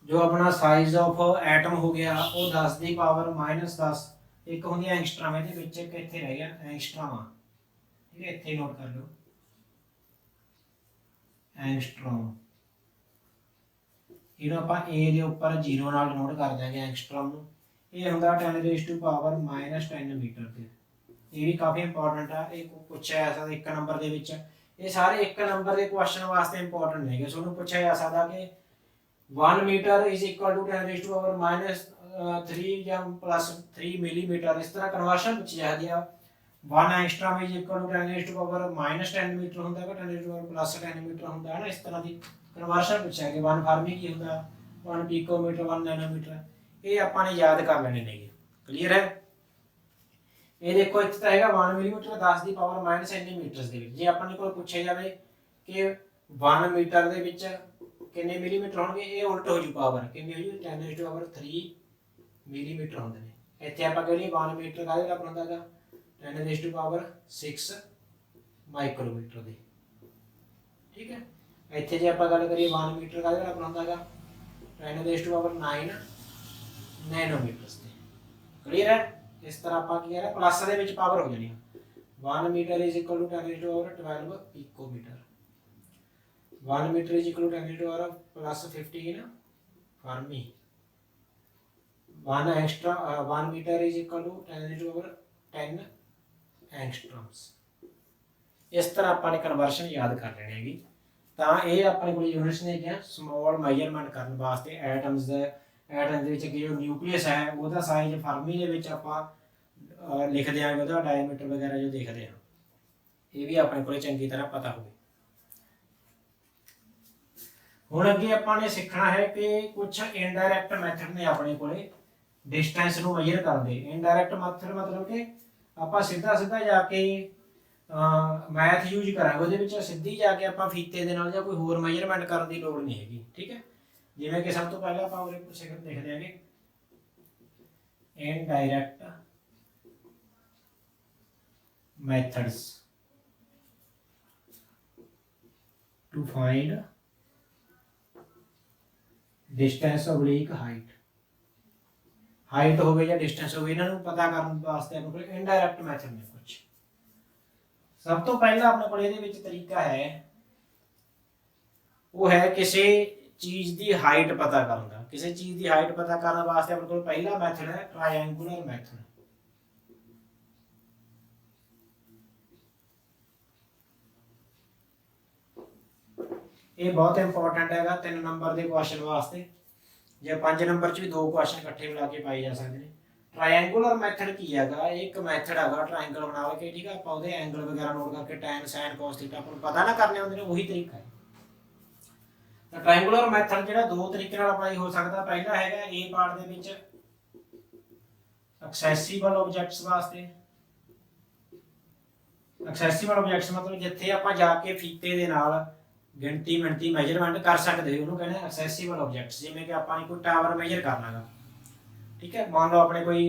ਜੋ ਆਪਣਾ ਸਾਈਜ਼ ਆਫ ਐਟਮ ਹੋ ਗਿਆ ਉਹ 10 ਦੀ ਪਾਵਰ -10, ਇੱਕ ਹੁੰਦੀ ਹੈ ਐਂਗਸਟ੍ਰਮ, ਇਹਦੇ ਵਿੱਚ ਇੱਕ ਇੱਥੇ ਰਹਿ ਗਿਆ ਐਂਗਸਟ੍ਰਮ ਆ, ਠੀਕ ਹੈ, ਇੱਥੇ ਨੋਟ ਕਰ ਲਓ ਐਂਗਸਟ੍ਰਮ। ਇਹਨੂੰ ਆਪਾਂ a ਦੇ ਉੱਪਰ 0 ਨਾਲ ਡਿਨੋਟ ਕਰ ਦਾਂਗੇ ਐਂਗਸਟ੍ਰਮ ਨੂੰ। ਇਹ ਹੁੰਦਾ 10⁻⁻10 ਮੀਟਰ ਤੇ। ਇਹ ਵੀ ਕਾਫੀ ਇੰਪੋਰਟੈਂਟ ਆ, ਇਹ ਪੁੱਛਿਆ ਜਾ ਸਕਦਾ 1 ਨੰਬਰ ਦੇ ਵਿੱਚ। ਇਹ ਸਾਰੇ 1 ਨੰਬਰ ਦੇ ਕੁਐਸਚਨ ਵਾਸਤੇ ਇੰਪੋਰਟੈਂਟ ਨੇਗੇ। ਤੁਹਾਨੂੰ ਪੁੱਛਿਆ ਜਾ ਸਕਦਾ ਕਿ 1 ਮੀਟਰ ਇਜ਼ ਇਕੁਅਲ ਟੂ 10⁻³ ਜਾਂ +3 ਮਿਲੀਮੀਟਰ, ਇਸ ਤਰ੍ਹਾਂ ਕਨਵਰਸ਼ਨ ਪੁੱਛੀ ਜਾਂਦੀ ਆ। 1 ਐਂਗਸਟ੍ਰਮ ਇਜ਼ ਇਕੁਅਲ ਟੂ 10⁻⁻10 ਮੀਟਰ ਹੁੰਦਾ ਹੈ, 10⁻+10 ਮੀਟਰ ਹੁੰਦਾ ਹੈ ਨਾ, ਇਸ ਤਰ੍ਹਾਂ ਦੀ ਕਨਵਰਸ਼ਨ ਪੁੱਛਿਆ ਕਿ 1 ਫਰਮੀ ਕੀ ਹੁੰਦਾ, 1 ਪੀਕੋਮੀਟਰ, 1 ਨੈਨੋਮੀਟਰ। ਇਹ ਆਪਾਂ ਨੇ ਯਾਦ ਕਰ ਲੈਣੇ ਨੇਗੇ, ਕਲੀਅਰ ਹੈ। ਇਹ ਦੇਖੋ ਇੱਥੇ ਤਾਂ ਹੈਗਾ 1 ਮਿਲੀਮੀਟਰ 10 ਦੀ ਪਾਵਰ -3 ਮੀਟਰ ਦੇ ਵਿੱਚ। ਜੇ ਆਪਣੇ ਕੋਲ ਪੁੱਛਿਆ ਜਾਵੇ ਕਿ 1 ਮੀਟਰ ਦੇ ਵਿੱਚ ਕਿੰਨੇ ਮਿਲੀਮੀਟਰ ਹੋਣਗੇ, ਇਹ ਉਲਟ ਹੋ ਜੂ, ਪਾਵਰ ਕਿੰਨੀ ਹੋ ਜੂ 10⁻³ ਮਿਲੀਮੀਟਰ ਹੁੰਦੇ ਨੇ। ਇੱਥੇ ਆਪਾਂ ਕਹੀਏ 1 ਮੀਟਰ ਕਾਹਦੇ ਨਾਲ ਬਣਦਾ ਹੈਗਾ 10⁻6 ਮਾਈਕਰੋਮੀਟਰ ਦੇ, ਠੀਕ ਹੈ। ਇੱਥੇ ਜੇ ਆਪਾਂ ਗੱਲ ਕਰੀਏ 1 ਮੀਟਰ ਕਾਹਦੇ ਨਾਲ ਬਣਦਾ ਹੈਗਾ 10⁻9 ਨੈਨੋਮੀਟਰ ਦੇ, ਕਲੀਅਰ ਹੈ। ਇਸ ਤਰ੍ਹਾਂ ਆਪਾਂ ਕੀ ਹੈ ਪਲੱਸ ਦੇ ਵਿੱਚ ਪਾਵਰ ਹੋ ਜਾਣੀ 1 metre is equal to 10⁻12 picometre, 1 metre is equal to 10⁻+15 fermi, 1 metre is equal to 10⁻10 angstroms. ਇਸ ਤਰ੍ਹਾਂ ਆਪਾਂ ਨੇ ਕਨਵਰਸ਼ਨ ਯਾਦ ਕਰ ਲੈਣੀ ਹੈਗੀ। ਤਾਂ ਇਹ ਆਪਣੇ ਕੋਲ ਯੂਨਿਟਸ ਨੇ ਕਿ ਸਮਾਲ ਮੈਜਰਮੈਂਟ ਕਰਨ ਵਾਸਤੇ ਐਟਮਸ ਦੇ ਵਿੱਚ ਜੋ ਨਿਊਕਲੀਅਸ ਹੈ ਉਹਦਾ ਸਾਈਜ਼ ਫਰਮੀ ਦੇ ਵਿੱਚ ਆਪਾਂ ਲਿਖਦੇ ਹਾਂ, ਉਹਦਾ ਡਾਇਮੀਟਰ ਵਗੈਰਾ ਜੋ ਦੇਖਦੇ ਹਾਂ। ਇਹ ਵੀ ਆਪਣੇ ਕੋਲ ਚੰਗੀ ਤਰ੍ਹਾਂ ਪਤਾ ਹੋਵੇ। ਹੁਣ ਅੱਗੇ ਆਪਾਂ ਨੇ ਸਿੱਖਣਾ ਹੈ ਕਿ ਕੁਝ ਇਨਡਾਇਰੈਕਟ ਮੈਥਡ ਨੇ ਆਪਣੇ ਕੋਲੇ ਡਿਸਟੈਂਸ ਨੂੰ ਮੈਜ਼ਰ ਕਰਨ ਦੇ। ਇਨਡਾਇਰੈਕਟ ਮੈਥਡ ਮਤਲਬ ਕਿ ਆਪਾਂ ਸਿੱਧਾ ਜਾ ਕੇ ਮੈਥ ਯੂਜ਼ ਕਰਾਂਗੇ, ਉਹਦੇ ਵਿੱਚ ਸਿੱਧੀ ਜਾ ਕੇ ਆਪਾਂ ਫੀਤੇ ਦੇ ਨਾਲ ਜਾਂ ਕੋਈ ਹੋਰ ਮੈਜ਼ਰਮੈਂਟ ਕਰਨ ਦੀ ਲੋੜ ਨਹੀਂ ਹੈਗੀ, ਠੀਕ ਹੈ। ਜਿਵੇਂ ਕਿ ਸਭ ਤੋਂ ਪਹਿਲਾਂ ਆਪਾਂ ਉਹਦੇ ਕੁਝ ਦੇਖਦੇ ਹਾਂਗੇ indirect methods to find distance oblique height होवे या डिस्टेंस होवे, इन्हां नूं पता करन वास्ते अपने कोल इनडायरेक्ट मैथड ने। कुछ सब तो पहला अपने कोल इहदे विच तरीका है ਉਹ ਹੈ ਕਿਸੇ ਚੀਜ਼ ਦੀ ਹਾਈਟ ਪਤਾ ਕਰਨ ਦਾ। ਕਿਸੇ ਚੀਜ਼ ਦੀ ਹਾਈਟ ਪਤਾ ਕਰਨ ਵਾਸਤੇ ਆਪਣੇ ਕੋਲ ਪਹਿਲਾ ਮੈਥਡ ਹੈ ਟ੍ਰਾਇੰਗੂਲਰ ਮੈਥਡ। ਇਹ ਬਹੁਤ ਇੰਪੋਰਟੈਂਟ ਹੈਗਾ 3 ਨੰਬਰ ਦੇ ਕੁਐਸਚਨ ਵਾਸਤੇ, ਜਾਂ 5 ਨੰਬਰ 'ਚ ਵੀ 2 ਕੁਐਸਚਨ ਇਕੱਠੇ ਮਿਲਾ ਕੇ ਪਾਏ ਜਾ ਸਕਦੇ ਨੇ। ट्रायंगुलर मैथड की हैगा, एक मैथड हैगा ट्रायंगल बना के, ठीक है, ਆਪਾਂ ਉਹਦੇ ਐਂਗਲ ਵਗੈਰਾ ਨੋਟ ਕਰਕੇ tan sin cos थीटा ਆਪਾਂ ਨੂੰ ਪਤਾ ਨਾ ਕਰਨੇ ਹੁੰਦੇ ਨੇ, ਉਹੀ ਤਰੀਕਾ ਹੈ। ਤਾਂ ट्रायंगुलर मैथड ਜਿਹੜਾ ਦੋ ਤਰੀਕੇ ਨਾਲ ਅਪਲਾਈ ਹੋ ਸਕਦਾ। ਪਹਿਲਾ ਹੈਗਾ A ਪਾਰਟ ਦੇ ਵਿੱਚ ਐਕਸੈਸਿਬਲ ਆਬਜੈਕਟਸ ਵਾਸਤੇ। ਐਕਸੈਸਿਬਲ ਆਬਜੈਕਟਸ ਮਤਲਬ ਜਿੱਥੇ ਆਪਾਂ ਜਾ ਕੇ ਫੀਤੇ ਦੇ ਨਾਲ ਗਿਣਤੀ ਮਿਣਤੀ ਮੈਜ਼ਰਮੈਂਟ ਕਰ ਸਕਦੇ ਹੋ, ਉਹਨੂੰ ਕਹਿੰਦੇ ਐਕਸੈਸਿਬਲ ਆਬਜੈਕਟਸ। ਜਿਵੇਂ ਕਿ ਆਪਾਂ ਨੇ ਕੋਈ ਟਾਵਰ ਮੇਜਰ ਕਰਨਾਗਾ, ठीक है, मान लो अपने कोई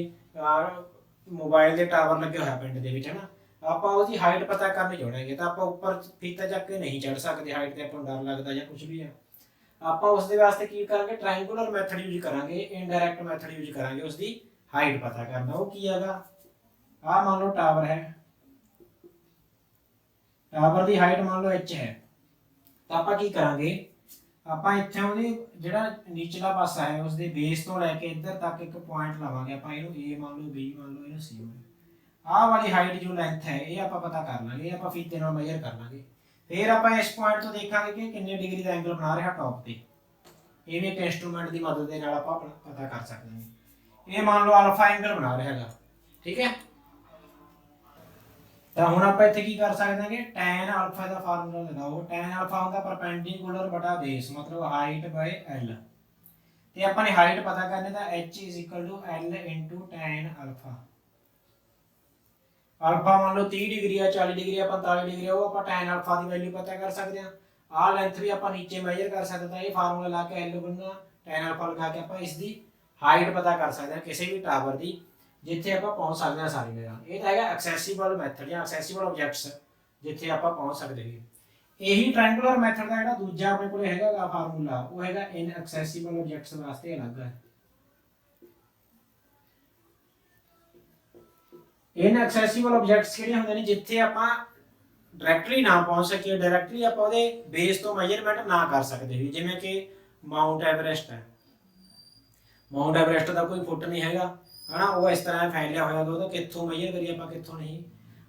मोबाइल के टावर लगे हुए पिंड दे विच है ना, आप उसकी हाइट पता करनी चाहेंगे तो आप ऊपर फीता चक के नहीं चढ़ सकते, हाइट से आपको डर लगता या कुछ भी है। आप उसके वास्ते की करेंगे ट्रायंगुलर मैथड यूज करेंगे, इनडायरैक्ट मैथड यूज करेंगे उसकी हाइट पता करना। वो की हैगा, आ मान लो टावर है, टावर की हाइट मान लो h है, तो आप की करेंगे ਆਪਾਂ ਇੱਥੇ ਉਹਦੀ ਜਿਹੜਾ ਨੀਚਲਾ ਪਾਸਾ ਹੈ ਉਸਦੇ ਬੇਸ ਤੋਂ ਲੈ ਕੇ ਇੱਧਰ ਤੱਕ ਇੱਕ ਪੁਆਇੰਟ ਲਾਵਾਂਗੇ। ਆਪਾਂ ਇਹਨੂੰ A ਮੰਨ ਲਓ, B ਮੰਨ ਲਓ, ਇਹਨੂੰ C ਮੰਨ ਲਓ। ਆਹ ਵਾਲੀ ਹਾਈਟ ਜੋ ਲੈਂਥ ਹੈ ਇਹ ਆਪਾਂ ਪਤਾ ਕਰ ਲਾਂਗੇ, ਇਹ ਆਪਾਂ ਫੀਤੇ ਨਾਲ ਮੈਜ਼ਰ ਕਰ ਲਾਂਗੇ। ਫਿਰ ਆਪਾਂ ਇਸ ਪੁਆਇੰਟ ਤੋਂ ਦੇਖਾਂਗੇ ਕਿ ਕਿੰਨੇ ਡਿਗਰੀ ਦਾ ਐਂਗਲ ਬਣਾ ਰਿਹਾ ਟੌਪ ਤੇ। ਇਹ ਵੀ ਇੱਕ ਇੰਸਟਰੂਮੈਂਟ ਦੀ ਮਦਦ ਦੇ ਨਾਲ ਆਪਾਂ ਪਤਾ ਕਰ ਸਕਦੇ ਹਾਂ। ਇਹ ਮੰਨ ਲਓ ਅਲਫਾ ਐਂਗਲ ਬਣਾ ਰਿਹਾ ਹੈਗਾ, ਠੀਕ ਹੈ। ਤਾਂ ਹੁਣ ਆਪਾਂ ਇੱਥੇ ਕੀ ਕਰ ਸਕਦੇ ਹਾਂਗੇ, tan ਅਲਫਾ ਦਾ ਫਾਰਮੂਲਾ ਲਗਾਓ। tan ਅਲਫਾ ਹੁੰਦਾ ਪਰਪੈਂਡੀਕੂਲਰ ਬਟਾ ਬੇਸ, ਮਤਲਬ ਹਾਈਟ ਬਾਈ l। ਤੇ ਆਪਾਂ ਨੇ ਹਾਈਟ ਪਤਾ ਕਰਨੀ ਤਾਂ h l tan alpha. Alpha ਮੰਨ ਲਓ 30 ਡਿਗਰੀ ਆ, 40 ਡਿਗਰੀ ਆ, 45 ਡਿਗਰੀ ਆ, ਉਹ ਆਪਾਂ tan ਅਲਫਾ ਦੀ ਵੈਲਿਊ ਪਤਾ ਕਰ ਸਕਦੇ ਹਾਂ। ਆਹ ਲੈਂਥ ਵੀ ਆਪਾਂ ਨੀਚੇ ਮੈਜ਼ਰ ਕਰ ਸਕਦੇ ਤਾਂ ਇਹ ਫਾਰਮੂਲਾ ਲਾ ਕੇ l ਗੁਣਾ tan ਅਲਫਾ ਲਗਾ ਕੇ ਆਪਾਂ ਇਸ ਦੀ ਹਾਈਟ ਪਤਾ ਕਰ ਸਕਦੇ ਹਾਂ ਕਿਸੇ ਵੀ ਟਾਵਰ ਦੀ, ਜਿੱਥੇ ਆਪਾਂ ਪਹੁੰਚ ਸਕਦੇ ਹਾਂ ਸਾਰੀ ਜਗ੍ਹਾ। ਇਹ ਤਾਂ ਹੈਗਾ ਐਕਸੈਸਿਬਲ ਮੈਥਡ ਜਾਂ ਐਕਸੈਸਿਬਲ ਆਬਜੈਕਟਸ, ਜਿੱਥੇ ਆਪਾਂ ਪਹੁੰਚ ਸਕਦੇ ਹਾਂ। ਇਹੀ ਟ੍ਰਾਇੰਗੂਲਰ ਮੈਥਡ ਦਾ ਜਿਹੜਾ ਦੂਜਾ ਆਪਣੇ ਕੋਲ ਹੈਗਾ ਫਾਰਮੂਲਾ, ਉਹ ਹੈਗਾ ਇਨਐਕਸੈਸਿਬਲ ਆਬਜੈਕਟਸ ਵਾਸਤੇ ਅਲੱਗ ਹੈ। ਇਨਐਕਸੈਸਿਬਲ ਆਬਜੈਕਟਸ ਕਿਹੜੇ ਹੁੰਦੇ ਨੇ, ਜਿੱਥੇ ਆਪਾਂ ਡਾਇਰੈਕਟਲੀ ਨਾ ਪਹੁੰਚ ਸਕੀਏ, ਡਾਇਰੈਕਟਲੀ ਆਪਾਂ ਉਹਦੇ ਬੇਸ ਤੋਂ ਮੈਜ਼ਰਮੈਂਟ ਨਾ ਕਰ ਸਕਦੇ ਵੀ। ਜਿਵੇਂ ਕਿ ਮਾਊਂਟ ਐਵਰੈਸਟ ਹੈ, ਮਾਊਂਟ ਐਵਰੈਸਟ ਦਾ ਕੋਈ ਫੁੱਟ ਨਹੀਂ ਹੈਗਾ ਹਨਾ, ਉਹ ਇਸ ਤਰ੍ਹਾਂ ਫੈਲਿਆ ਹੋਇਆ, ਉਹਦਾ ਕਿੱਥੋਂ ਮੈਜ਼ਰ ਕਰੀਏ ਆਪਾਂ, ਕਿੱਥੋਂ ਨਹੀਂ।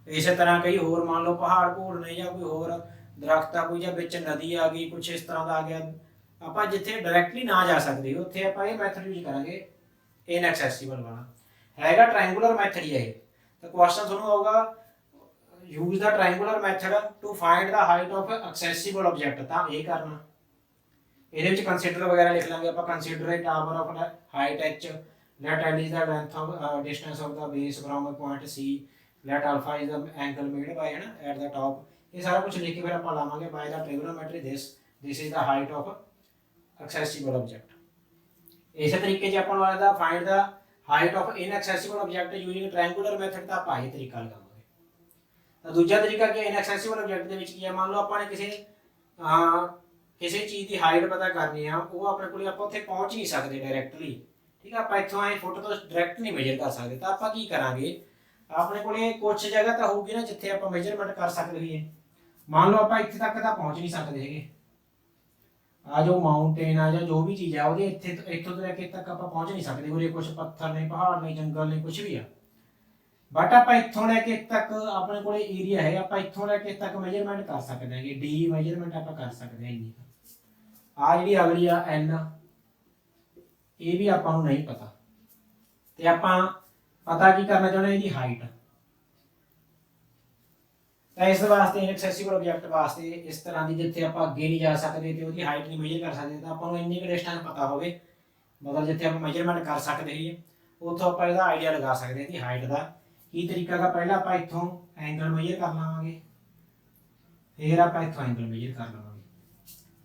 ਇਸੇ ਤਰ੍ਹਾਂ ਕਈ ਹੋਰ ਮੰਨ ਲਓ ਪਹਾੜ ਭੂੜ ਨੇ ਜਾਂ ਕੋਈ ਹੋਰ ਦਰਖਤ ਆ ਕੋਈ, ਜਾਂ ਵਿੱਚ ਨਦੀ ਆ ਗਈ, ਕੁਛ ਇਸ ਤਰ੍ਹਾਂ ਦਾ ਆ ਗਿਆ, ਆਪਾਂ ਜਿੱਥੇ ਡਾਇਰੈਕਟਲੀ ਨਾ ਜਾ ਸਕਦੇ ਉੱਥੇ ਆਪਾਂ ਇਹ ਮੈਥਡ ਯੂਜ਼ ਕਰਾਂਗੇ ਇਨਐਕਸੈਸਿਬਲ ਵਾਲਾ। ਹੈਗਾ ਟ੍ਰਾਇੰਗੂਲਰ ਮੈਥਡ ਹੀ ਹੈ। ਤਾਂ ਕੁਐਸਚਨ ਤੁਹਾਨੂੰ ਆਊਗਾ use the triangular method to find the height of accessible object, ਤਾਂ ਇਹ ਕਰਨਾ। ਇਹਦੇ ਵਿੱਚ ਕੰਸੀਡਰ ਵਗੈਰਾ ਲਿਖ ਲਾਂਗੇ ਆਪਾਂ, consider a tower of height h, let l is the length of distance of the base from point c, let alpha is the angle made by है ना at the top। ਇਹ ਸਾਰਾ ਕੁਝ ਲਿਖ ਕੇ ਫਿਰ ਆਪਾਂ ਲਾਵਾਂਗੇ by the trigonometry this is the height of accessible object। ਇਸੇ ਤਰੀਕੇ ਜੇ ਆਪਾਂ ਨੂੰ ਆਇਆ find the height of inaccessible object using triangular method, ਤਾਂ ਆਪਾਂ ਇਹ ਤਰੀਕਾ ਲਗਾਵਾਂਗੇ। ਤਾਂ ਦੂਜਾ ਤਰੀਕਾ ਕੀ ਹੈ ਇਨਐਕਸੈਸਿਬਲ ਆਬਜੈਕਟ ਦੇ ਵਿੱਚ ਕੀ ਹੈ, ਮੰਨ ਲਓ ਆਪਾਂ ਨੇ ਕਿਸੇ ਚੀਜ਼ ਦੀ ਹਾਈਟ ਪਤਾ ਕਰਨੀ ਆ, ਉਹ ਆਪਣੇ ਕੋਲ ਆਪਾਂ ਉੱਥੇ ਪਹੁੰਚ ਨਹੀਂ ਸਕਦੇ ਡਾਇਰੈਕਟਲੀ, ਠੀਕ ਹੈ, ਆਪਾਂ ਇੱਥੋਂ ਆਏ ਫੁੱਟ ਤੋਂ ਡਾਇਰੈਕਟ ਨਹੀਂ ਮੇਜਰ ਕਰ ਸਕਦੇ। ਤਾਂ ਆਪਾਂ ਕੀ ਕਰਾਂਗੇ, ਆਪਣੇ ਕੋਲੇ ਕੁਝ ਜਗ੍ਹਾ ਤਾਂ ਹੋਊਗੀ ਨਾ ਜਿੱਥੇ ਆਪਾਂ ਮੇਜਰਮੈਂਟ ਕਰ ਸਕਦੇ ਹੋਈਏ। ਮੰਨ ਲਓ ਆਪਾਂ ਇੱਥੇ ਤੱਕ ਤਾਂ ਪਹੁੰਚ ਨਹੀਂ ਸਕਦੇ ਹੈਗੇ, ਆ ਜੋ ਮਾਊਂਟੇਨ ਆ ਜਾਂ ਜੋ ਵੀ ਚੀਜ਼ ਆ ਉਹਦੇ ਇੱਥੋਂ ਤੋਂ ਲੈ ਕੇ ਤੱਕ ਆਪਾਂ ਪਹੁੰਚ ਨਹੀਂ ਸਕਦੇ, ਉਰੇ ਕੁਝ ਪੱਥਰ ਨੇ, ਪਹਾੜ ਨੇ, ਜੰਗਲ ਨੇ, ਕੁਝ ਵੀ ਆ। ਬਟ ਆਪਾਂ ਇੱਥੋਂ ਲੈ ਕੇ ਤੱਕ ਆਪਣੇ ਕੋਲੇ ਏਰੀਆ ਹੈ, ਆਪਾਂ ਇੱਥੋਂ ਲੈ ਕੇ ਤੱਕ ਮੇਜਰਮੈਂਟ ਕਰ ਸਕਦੇ ਹਾਂਗੇ, ਡੀ ਮੇਜਰਮੈਂਟ ਆਪਾਂ ਕਰ ਸਕਦੇ ਹਾਂ ਇੰਨੀ। ਆ ਜਿਹੜੀ ਅਗਲੀ ਆ ਐਨ, ਇਹ ਵੀ ਆਪਾਂ ਨੂੰ ਨਹੀਂ ਪਤਾ, ਤੇ ਆਪਾਂ ਪਤਾ ਕੀ ਕਰਨਾ ਚਾਹੁੰਦੇ ਇਹਦੀ ਹਾਈਟ। ਤਾਂ ਇਸ ਵਾਸਤੇ ਇਨਐਕਸੈਸਿਬਲ ਆਬਜੈਕਟ ਵਾਸਤੇ ਇਸ ਤਰ੍ਹਾਂ ਦੀ ਜਿੱਥੇ ਆਪਾਂ ਅੱਗੇ ਨਹੀਂ ਜਾ ਸਕਦੇ ਤੇ ਉਹਦੀ ਹਾਈਟ ਨਹੀਂ ਮੇਜਰ ਕਰ ਸਕਦੇ, ਤਾਂ ਆਪਾਂ ਨੂੰ ਇੰਨੀ ਕੁ ਡਿਸਟੈਂਸ ਪਤਾ ਹੋਵੇ, ਮਤਲਬ ਜਿੱਥੇ ਆਪਾਂ ਮੇਜਰਮੈਂਟ ਕਰ ਸਕਦੇ ਹੋਈਏ, ਉੱਥੋਂ ਆਪਾਂ ਇਹਦਾ ਆਈਡੀਆ ਲਗਾ ਸਕਦੇ ਹਾਂ ਇਹਦੀ ਹਾਈਟ ਦਾ। ਕੀ ਤਰੀਕਾ ਦਾ, ਪਹਿਲਾਂ ਆਪਾਂ ਇੱਥੋਂ ਐਂਗਲ ਮੇਜਰ ਕਰ ਲਵਾਂਗੇ, ਫਿਰ ਆਪਾਂ ਇੱਥੋਂ ਐਂਗਲ ਮੇਜਰ ਕਰ ਲਵਾਂਗੇ,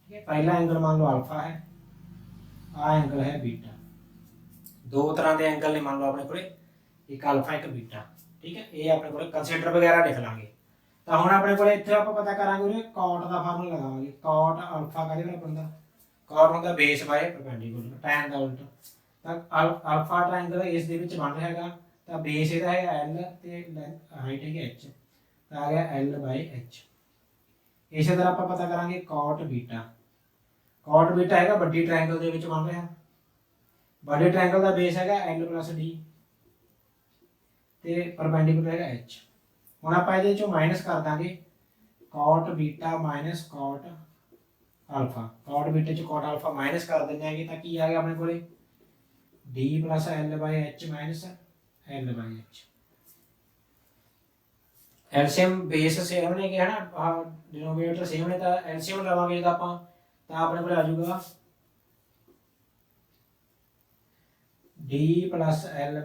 ਠੀਕ ਹੈ। ਪਹਿਲਾ ਐਂਗਲ ਮੰਨ ਲਓ ਅਲਫਾ ਹੈ, ਆ ਐਂਗਲ ਹੈ ਬੀਟਾ। ਦੋ ਤਰ੍ਹਾਂ ਦੇ ਐਂਗਲ ਨੇ ਮੰਨ ਲਓ ਆਪਣੇ ਕੋਲੇ, ਇੱਕ ਅਲਫਾ ਇੱਕ ਬੀਟਾ, ਠੀਕ ਹੈ। ਇਹ ਆਪਣੇ ਕੋਲੇ ਕੰਸੀਡਰ ਵਗੈਰਾ ਲਿਖ ਲਾਂਗੇ। ਤਾਂ ਹੁਣ ਆਪਣੇ ਕੋਲੇ ਇੱਥੇ ਆਪਾਂ ਪਤਾ ਕਰਾਂਗੇ ਉਹਨੇ cot ਦਾ ਫਾਰਮੂਲਾ ਲਗਾਵਾਂਗੇ। cot ਅਲਫਾ ਕਾਹਦੇ ਨਾਲ ਬਣਦਾ, cot ਹੁੰਦਾ ਬੇਸ ਬਾਏ ਪਰਪੈਂਡੀਕੂਲਰ, tan ਦਾ ਉਲਟ। ਤਾਂ ਅਲਫਾ ਟ੍ਰਾਇੰਗਲ ਇਸ ਦੇ ਵਿੱਚ ਬਣ ਰਿਹਾ ਹੈਗਾ, ਤਾਂ ਬੇਸ ਇਹਦਾ ਹੈ l ਤੇ ਹਾਈਟ ਹੈਗੀ h, ਤਾਂ ਆ ਗਿਆ l/h। ਇਸੇ ਤਰ੍ਹਾਂ ਆਪਾਂ ਪਤਾ ਕਰਾਂਗੇ cot ਬੀਟਾ, cot बीटा हैगा ਵੱਡੀ ट्रायंगल ਦੇ ਵਿੱਚ ਬਣ ਰਿਹਾ ਵੱਡੇ ट्रायंगल ਦਾ ਬੇਸ ਹੈਗਾ l + d ਤੇ ਪਰਪੈਂਡੀਕੂਲਰ ਹੈਗਾ h ਹੁਣ ਆਪਾਂ ਇਹਦੇ ਚੋਂ ਮਾਈਨਸ ਕਰ ਦਾਂਗੇ cot beta - cot alpha cot beta ਚ cot अल्फा माइनस कर ਦਿੰਦੇ ਹੈਗੇ ਤਾਂ ਕੀ ਆ ਗਿਆ ਆਪਣੇ ਕੋਲੇ d + l/h - l/h LCM base same ने क्या है ना डिनोमिनेटर सेम ने तो एलसीएम लवांगे जब ਆਪਾਂ ਤਾਂ ਆਪਣੇ ਕੋਲ ਆ ਜਾਊਗਾ d + l - l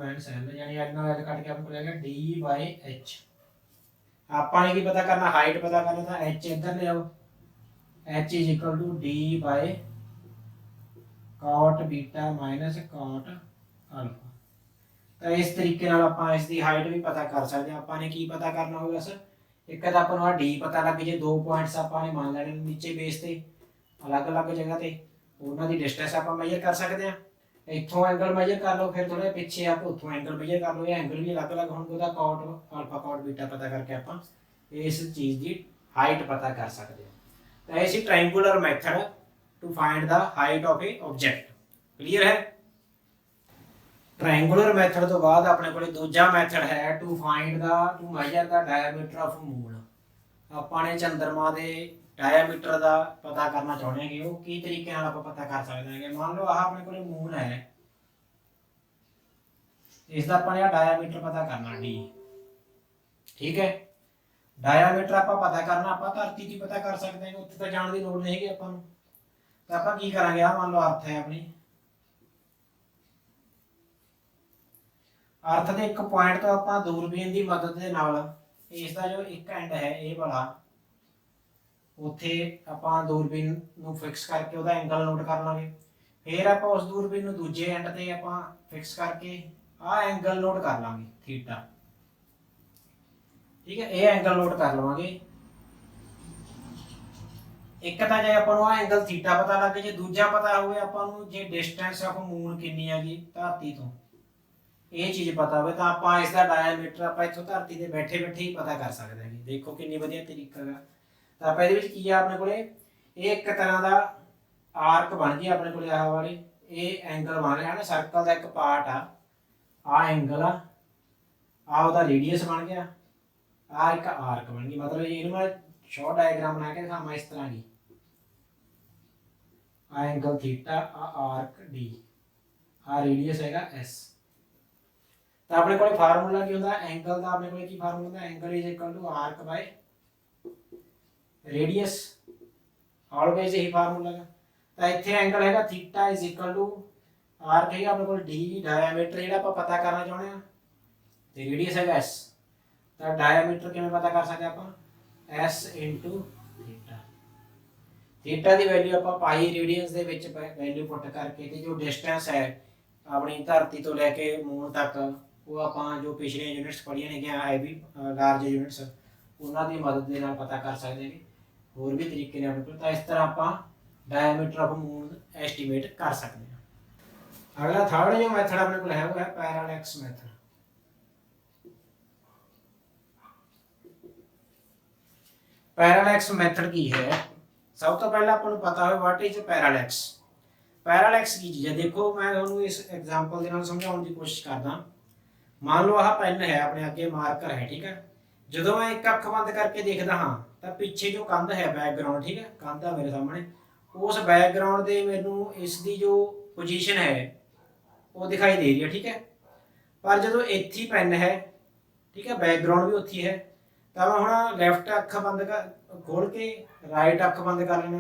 यानी l ਨਾਲ l ਕੱਟ ਕੇ ਆਪਣੇ ਕੋਲ ਆਏਗਾ d/h ਆਪਾਂ ਨੇ ਕੀ ਪਤਾ ਕਰਨਾ ਹਾਈਟ ਪਤਾ ਕਰਨਾ ਤਾਂ h ਇੱਧਰ ਲੈ ਆਓ h = d/cot beta - cot alpha ਤਾਂ ਇਸ ਤਰੀਕੇ ਨਾਲ ਆਪਾਂ ਇਸ ਦੀ ਹਾਈਟ ਵੀ ਪਤਾ ਕਰ ਸਕਦੇ ਹਾਂ ਆਪਾਂ ਨੇ ਕੀ ਪਤਾ ਕਰਨਾ ਹੋਗਾ ਸਰ ਇੱਕ ਤਾਂ ਆਪਾਂ ਨੂੰ ਆ d ਪਤਾ ਲੱਗ ਜੇ ਦੋ ਪੁਆਇੰਟਸ ਆਪਾਂ ਨੇ ਮੰਨ ਲੈਣੇ ਨੀਚੇ ਬੇਸ ਤੇ ਅਲੱਗ-ਅਲੱਗ ਜਗ੍ਹਾ ਤੇ ਉਹਨਾਂ ਦੀ ਡਿਸਟੈਂਸ ਆਪਾਂ ਮੈਜ਼ਰ ਕਰ ਸਕਦੇ ਹਾਂ ਇੱਥੋਂ ਐਂਗਲ ਮੈਜ਼ਰ ਕਰ ਲਓ ਫਿਰ ਥੋੜਾ ਪਿੱਛੇ ਆਪਾਂ ਉੱਥੋਂ ਐਂਗਲ ਮੈਜ਼ਰ ਕਰ ਲਓ ਇਹ ਐਂਗਲ ਵੀ ਅਲੱਗ-ਅਲੱਗ ਹੋਣਗੇ ਉਹਦਾ cot ਅਲਫਾ cot ਬੀਟਾ ਪਤਾ ਕਰਕੇ ਆਪਾਂ ਇਸ ਚੀਜ਼ ਦੀ ਹਾਈਟ ਪਤਾ ਕਰ ਸਕਦੇ ਹਾਂ ਤਾਂ ਇਹ ਸੀ triangular method to find the height of a object clear ਹੈ ट्रायंगुलर मैथड तो बाद अपने को दूजा मैथड है to find the to measure the diameter of moon अपने चंद्रमा के डायमीटर का पता करना चाहते हैं कि वो की तरीके आप पता कर सकते हैं मान लो आह अपने को मून है इसका अपने डायमीटर पता करना डी ठीक है डायमीटर आप पता करना आप धरती की पता कर सकते हैं उत्थे तो जाने की लोड़ नहीं है अपन तो आप की करा मान लो अर्थ है अपनी अर्थ के एक पॉइंट तो आप दूरबीन की मदद के नाल इसका जो एक एंड है ये वाला उत्थे आप दूरबीन नूं फिक्स करके वह एंगल नोट कर लाँगे फिर आप उस दूरबीन नूं दूजे एंड ते आप फिक्स करके आ एंगल नोट कर लाँगे थीटा ठीक है ये एंगल नोट कर लवांगे एक तो जे आपां नूं आ एंगल थीटा पता लग जे दूजा पता होवे आपां नूं जे डिस्टेंस ऑफ मून कितनी हैगी धरती तो ये चीज़ पता हो तो आप इसका डायमीटर आप इतों धरती से बैठे बैठे ही पता कर सकते हैं देखो कितनी वधिया तरीका है तो आप की है अपने को एक तरह का आर्क बन गया अपने को आह वाली ये एंगल बन रहा है ना सर्कल का एक पार्ट आ एंगल आ रेडियस बन गया आ एक आर्क बन गई मतलब ये मैं शॉर्ट डायग्राम बना के दिखावा इस तरह की आ एंगल थीटा आ आर्क डी आ रेडियस है एस तो अपने को फार्मूला की होता है एंगल का अपने को फार्मूला होता है angle is equal to arc by radius always यही फार्मूला का तो इत्थे एंगल हैगा theta is equal to arc है अपने को डी डायमीटर जेड़ा आप पता करना चाहते हैं तो रेडियस है एस तो डायमीटर किवें पता कर सकते आप एस इंटू थीटा थीटा की वैल्यू आप पाई radiance they which value put करके ते जो डिस्टेंस है अपनी धरती तो लैके मून तक वो आप जो पिछले यूनिट्स पढ़िया ने हैवी लार्ज यूनिट्स उन्होंने मदद के पता कर सकते हैं होर भी तरीके ने अपने को तो इस तरह आप डायमीटर ऑफ मून एस्टीमेट कर सकते हैं अगला थर्ड जो मैथड अपने को है वो है पैरालैक्स मैथड पैरालैक्स मैथड की है सब तो पहले आपको पता हो व्हाट इज पैरालैक्स पैरालैक्स की चीज़ है देखो मैं तुहानू इस एग्जाम्पल के समझाने की कोशिश करदा मान लो आह पेन है अपने अगे मार्कर है ठीक है जो मैं एक अख बंद करके देखता हाँ तो पीछे जो कंध है बैकग्राउंड ठीक है कंध है मेरे सामने उस बैकग्राउंड के मैनू इसकी जो पोजीशन है वो दिखाई दे रही है ठीक है पर जो इत्थे पेन है ठीक है बैकग्राउंड भी उत्थे है तो मैं हुण लैफ्ट अख बंद कर खोल के राइट अख बंद कर लेना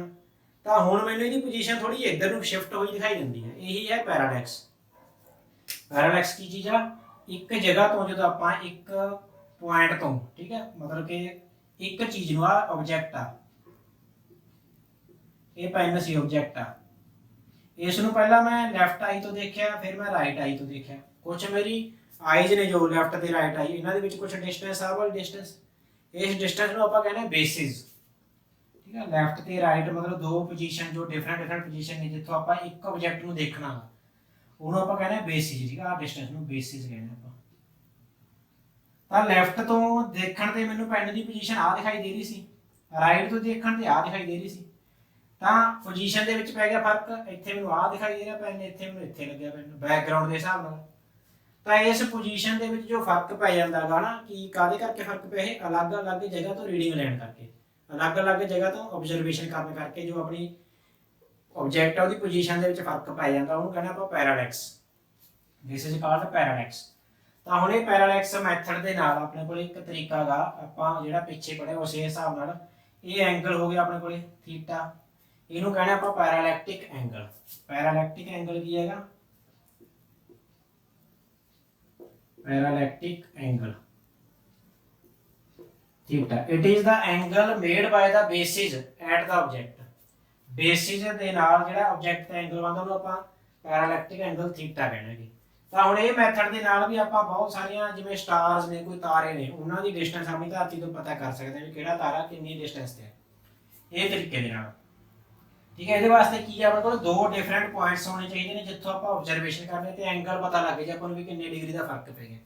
तो हुण मैनूं इहदी पोजीशन थोड़ी इधर नूं शिफ्ट हुई दिखाई दिंदी है यही है पैरालैक्स पैरालैक्स की चीज़ आ एक जगह तो जो आप एक पॉइंट तो ठीक है मतलब कि एक चीज़ नूं ऑब्जेक्ट आ ये पेन सी ऑब्जेक्ट आ इस नूं पहला मैं लैफ्ट आई तो देखा फिर मैं राइट आई तो देखा कुछ मेरी आईज ने जो लैफ्ट ते राइट आई इन्हां दे विच कुछ डिस्टेंस आ वाली डिस्टेंस इस डिस्टेंस नूं आपां कहने बेसिस ठीक है लैफ्ट ते राइट मतलब दो पोजीशन जो डिफरेंट पोजीशन ने जिथों आप एक ऑब्जेक्ट नूं देखना उन्होंने आप कहने बेसिस ठीक है आ डिस्टेंस नूं बेसिस कहने आप तां लैफ्ट तो देखण ते मैनूं पेन की पोजीशन आ दिखाई दे रही सी राइट तो देखण ते आ दिखाई दे रही सी ਤਾਂ ਪੋਜੀਸ਼ਨ ਦੇ ਵਿੱਚ ਪੈ ਗਿਆ ਫਰਕ। ਇੱਥੇ ਮੈਨੂੰ ਆਹ ਦਿਖਾਈ ਦੇ ਰਿਹਾ ਪੈਨ, ਇੱਥੇ ਮੈਨੂੰ ਇੱਥੇ ਲੱਗਿਆ ਪੈਨ ਬੈਕਗ੍ਰਾਉਂਡ ਦੇ ਹਿਸਾਬ ਨਾਲ। ਤਾਂ ਇਸ ਪੋਜੀਸ਼ਨ ਦੇ ਵਿੱਚ ਜੋ ਫਰਕ ਪੈ ਜਾਂਦਾ ਗਾ ਨਾ, ਕਿ ਕਾਹਦੇ ਕਰਕੇ ਫਰਕ ਪਿਆ, ਇਹ ਅਲੱਗ-ਅਲੱਗ ਜਗ੍ਹਾ ਤੋਂ ਰੀਡਿੰਗ ਲੈਣ ਕਰਕੇ, ਅਲੱਗ-ਅਲੱਗ ਜਗ੍ਹਾ ਤੋਂ ਆਬਜ਼ਰਵੇਸ਼ਨ ਕਰਨ ਕਰਕੇ ਜੋ ਆਪਣੀ ਆਬਜੈਕਟ ਆ ਉਹਦੀ ਪੋਜੀਸ਼ਨ ਦੇ ਵਿੱਚ ਫਰਕ ਪੈ ਜਾਂਦਾ, ਉਹਨੂੰ ਕਹਿੰਦੇ ਆਪਾਂ ਪੈਰਾਲੈਕਸ। This is called ਪੈਰਾਲੈਕਸ। ਤਾਂ ਹੁਣ ਇਹ ਪੈਰਾਲੈਕਸ ਮੈਥਡ ਦੇ ਨਾਲ ਆਪਣੇ ਕੋਲ ਇੱਕ ਤਰੀਕਾ ਗਾ, ਆਪਾਂ ਜਿਹੜਾ ਪਿੱਛੇ ਪੜਿਆ ਉਸੇ ਹਿਸਾਬ ਨਾਲ ਇਹ ਐਂਗਲ ਹੋ ਗਿਆ ਆਪਣੇ ਕੋਲੇ ਥੀਟਾ, ਇਹਨੂੰ ਕਹਿੰਦੇ ਆਪਾਂ ਪੈਰਾਲੈਕਟਿਕ ਐਂਗਲ। ਪੈਰਾਲੈਕਟਿਕ ਐਂਗਲ ਕੀ ਹੈਗਾ? Parallactic angle theta, it is the angle made by the basis at the object। basis ਦੇ ਨਾਲ ਜਿਹੜਾ object ਦਾ angle ਬਣਦਾ ਉਹਨੂੰ ਆਪਾਂ parallactic angle theta ਕਹਿੰਦੇ। ਤਾਂ ਹੁਣ ਇਹ ਮੈਥਡ ਦੇ ਨਾਲ ਵੀ ਆਪਾਂ ਬਹੁਤ ਸਾਰੀਆਂ ਜਿਵੇਂ ਸਟਾਰਸ ਨੇ, ਕੋਈ ਤਾਰੇ ਨੇ, ਉਹਨਾਂ ਦੀ ਡਿਸਟੈਂਸ ਆਪਣੀ ਧਰਤੀ ਤੋਂ ਪਤਾ ਕਰ ਸਕਦੇ ਹਾਂ ਵੀ ਕਿਹੜਾ ਤਾਰਾ ਕਿੰਨੀ ਡਿਸਟੈਂਸ ਤੇ ਹੈ, ਇਹ ਤਰੀਕੇ ਦੇ ਨਾਲ। ਠੀਕ ਹੈ, ਇਹਦੇ ਵਾਸਤੇ ਕੀ ਹੈ ਆਪਣੇ ਕੋਲ ਦੋ ਡਿਫਰੈਂਟ ਪੁਆਇੰਟਸ ਹੋਣੇ ਚਾਹੀਦੇ ਨੇ ਜਿੱਥੋਂ ਆਪਾਂ ਆਬਜ਼ਰਵੇਸ਼ਨ ਕਰਨੇ ਤੇ ਐਂਗਲ ਪਤਾ ਲੱਗ ਜੇ ਆਪਾਂ ਨੂੰ ਵੀ ਕਿੰਨੇ ਡਿਗਰੀ ਦਾ ਫਰਕ ਪੈ ਗਿਆ।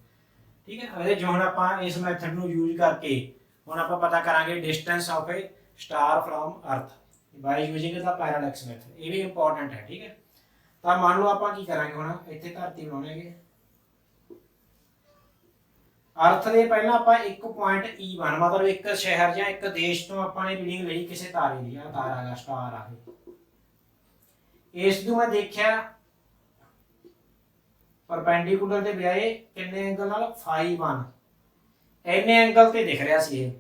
ਠੀਕ ਹੈ, ਇਹਦੇ ਜੋ ਹੁਣ ਆਪਾਂ ਇਸ ਮੈਥਡ ਨੂੰ ਯੂਜ਼ ਕਰਕੇ ਹੁਣ ਆਪਾਂ ਪਤਾ ਕਰਾਂਗੇ distance of A star from ਅਰਥ ਬਾਈ ਯੂਜ਼ਿੰਗ ਦਾ ਪੈਰਾਲੈਕਸ ਮੈਥਡ। ਇਹ ਵੀ ਇੰਪੋਰਟੈਂਟ ਹੈ। ਠੀਕ ਹੈ, ਤਾਂ ਮੰਨ ਲਓ ਆਪਾਂ ਕੀ ਕਰਾਂਗੇ, ਹੁਣ ਇੱਥੇ ਧਰਤੀ ਬਣਾਉਣਾਂਗੇ ਅਰਥ ਦੇ ਪਹਿਲਾਂ ਆਪਾਂ ਇੱਕ ਪੁਆਇੰਟ E1 ਮਤਲਬ ਇੱਕ ਸ਼ਹਿਰ ਜਾਂ ਇੱਕ ਦੇਸ਼ ਤੋਂ ਆਪਾਂ ਨੇ ਰੀਡਿੰਗ ਲਈ ਕਿਸੇ ਤਾਰੇ ਦੀ, ਆ ਤਾਰਾ ਦਾ ਸਟਾਰ ਆ ਇਸ ਨੂੰ ਮੈਂ ਦੇਖਿਆ ਪਰਪੈਂਡੀਕੂਲਰ ਦੇ ਬਜਾਏ ਕਿੰਨੇ ਐਂਗਲ ਨਾਲ, φ1 ਇੰਨੇ ਐਂਗਲ ਤੇ ਦਿਖ ਰਿਹਾ ਸੀ ਇਹ।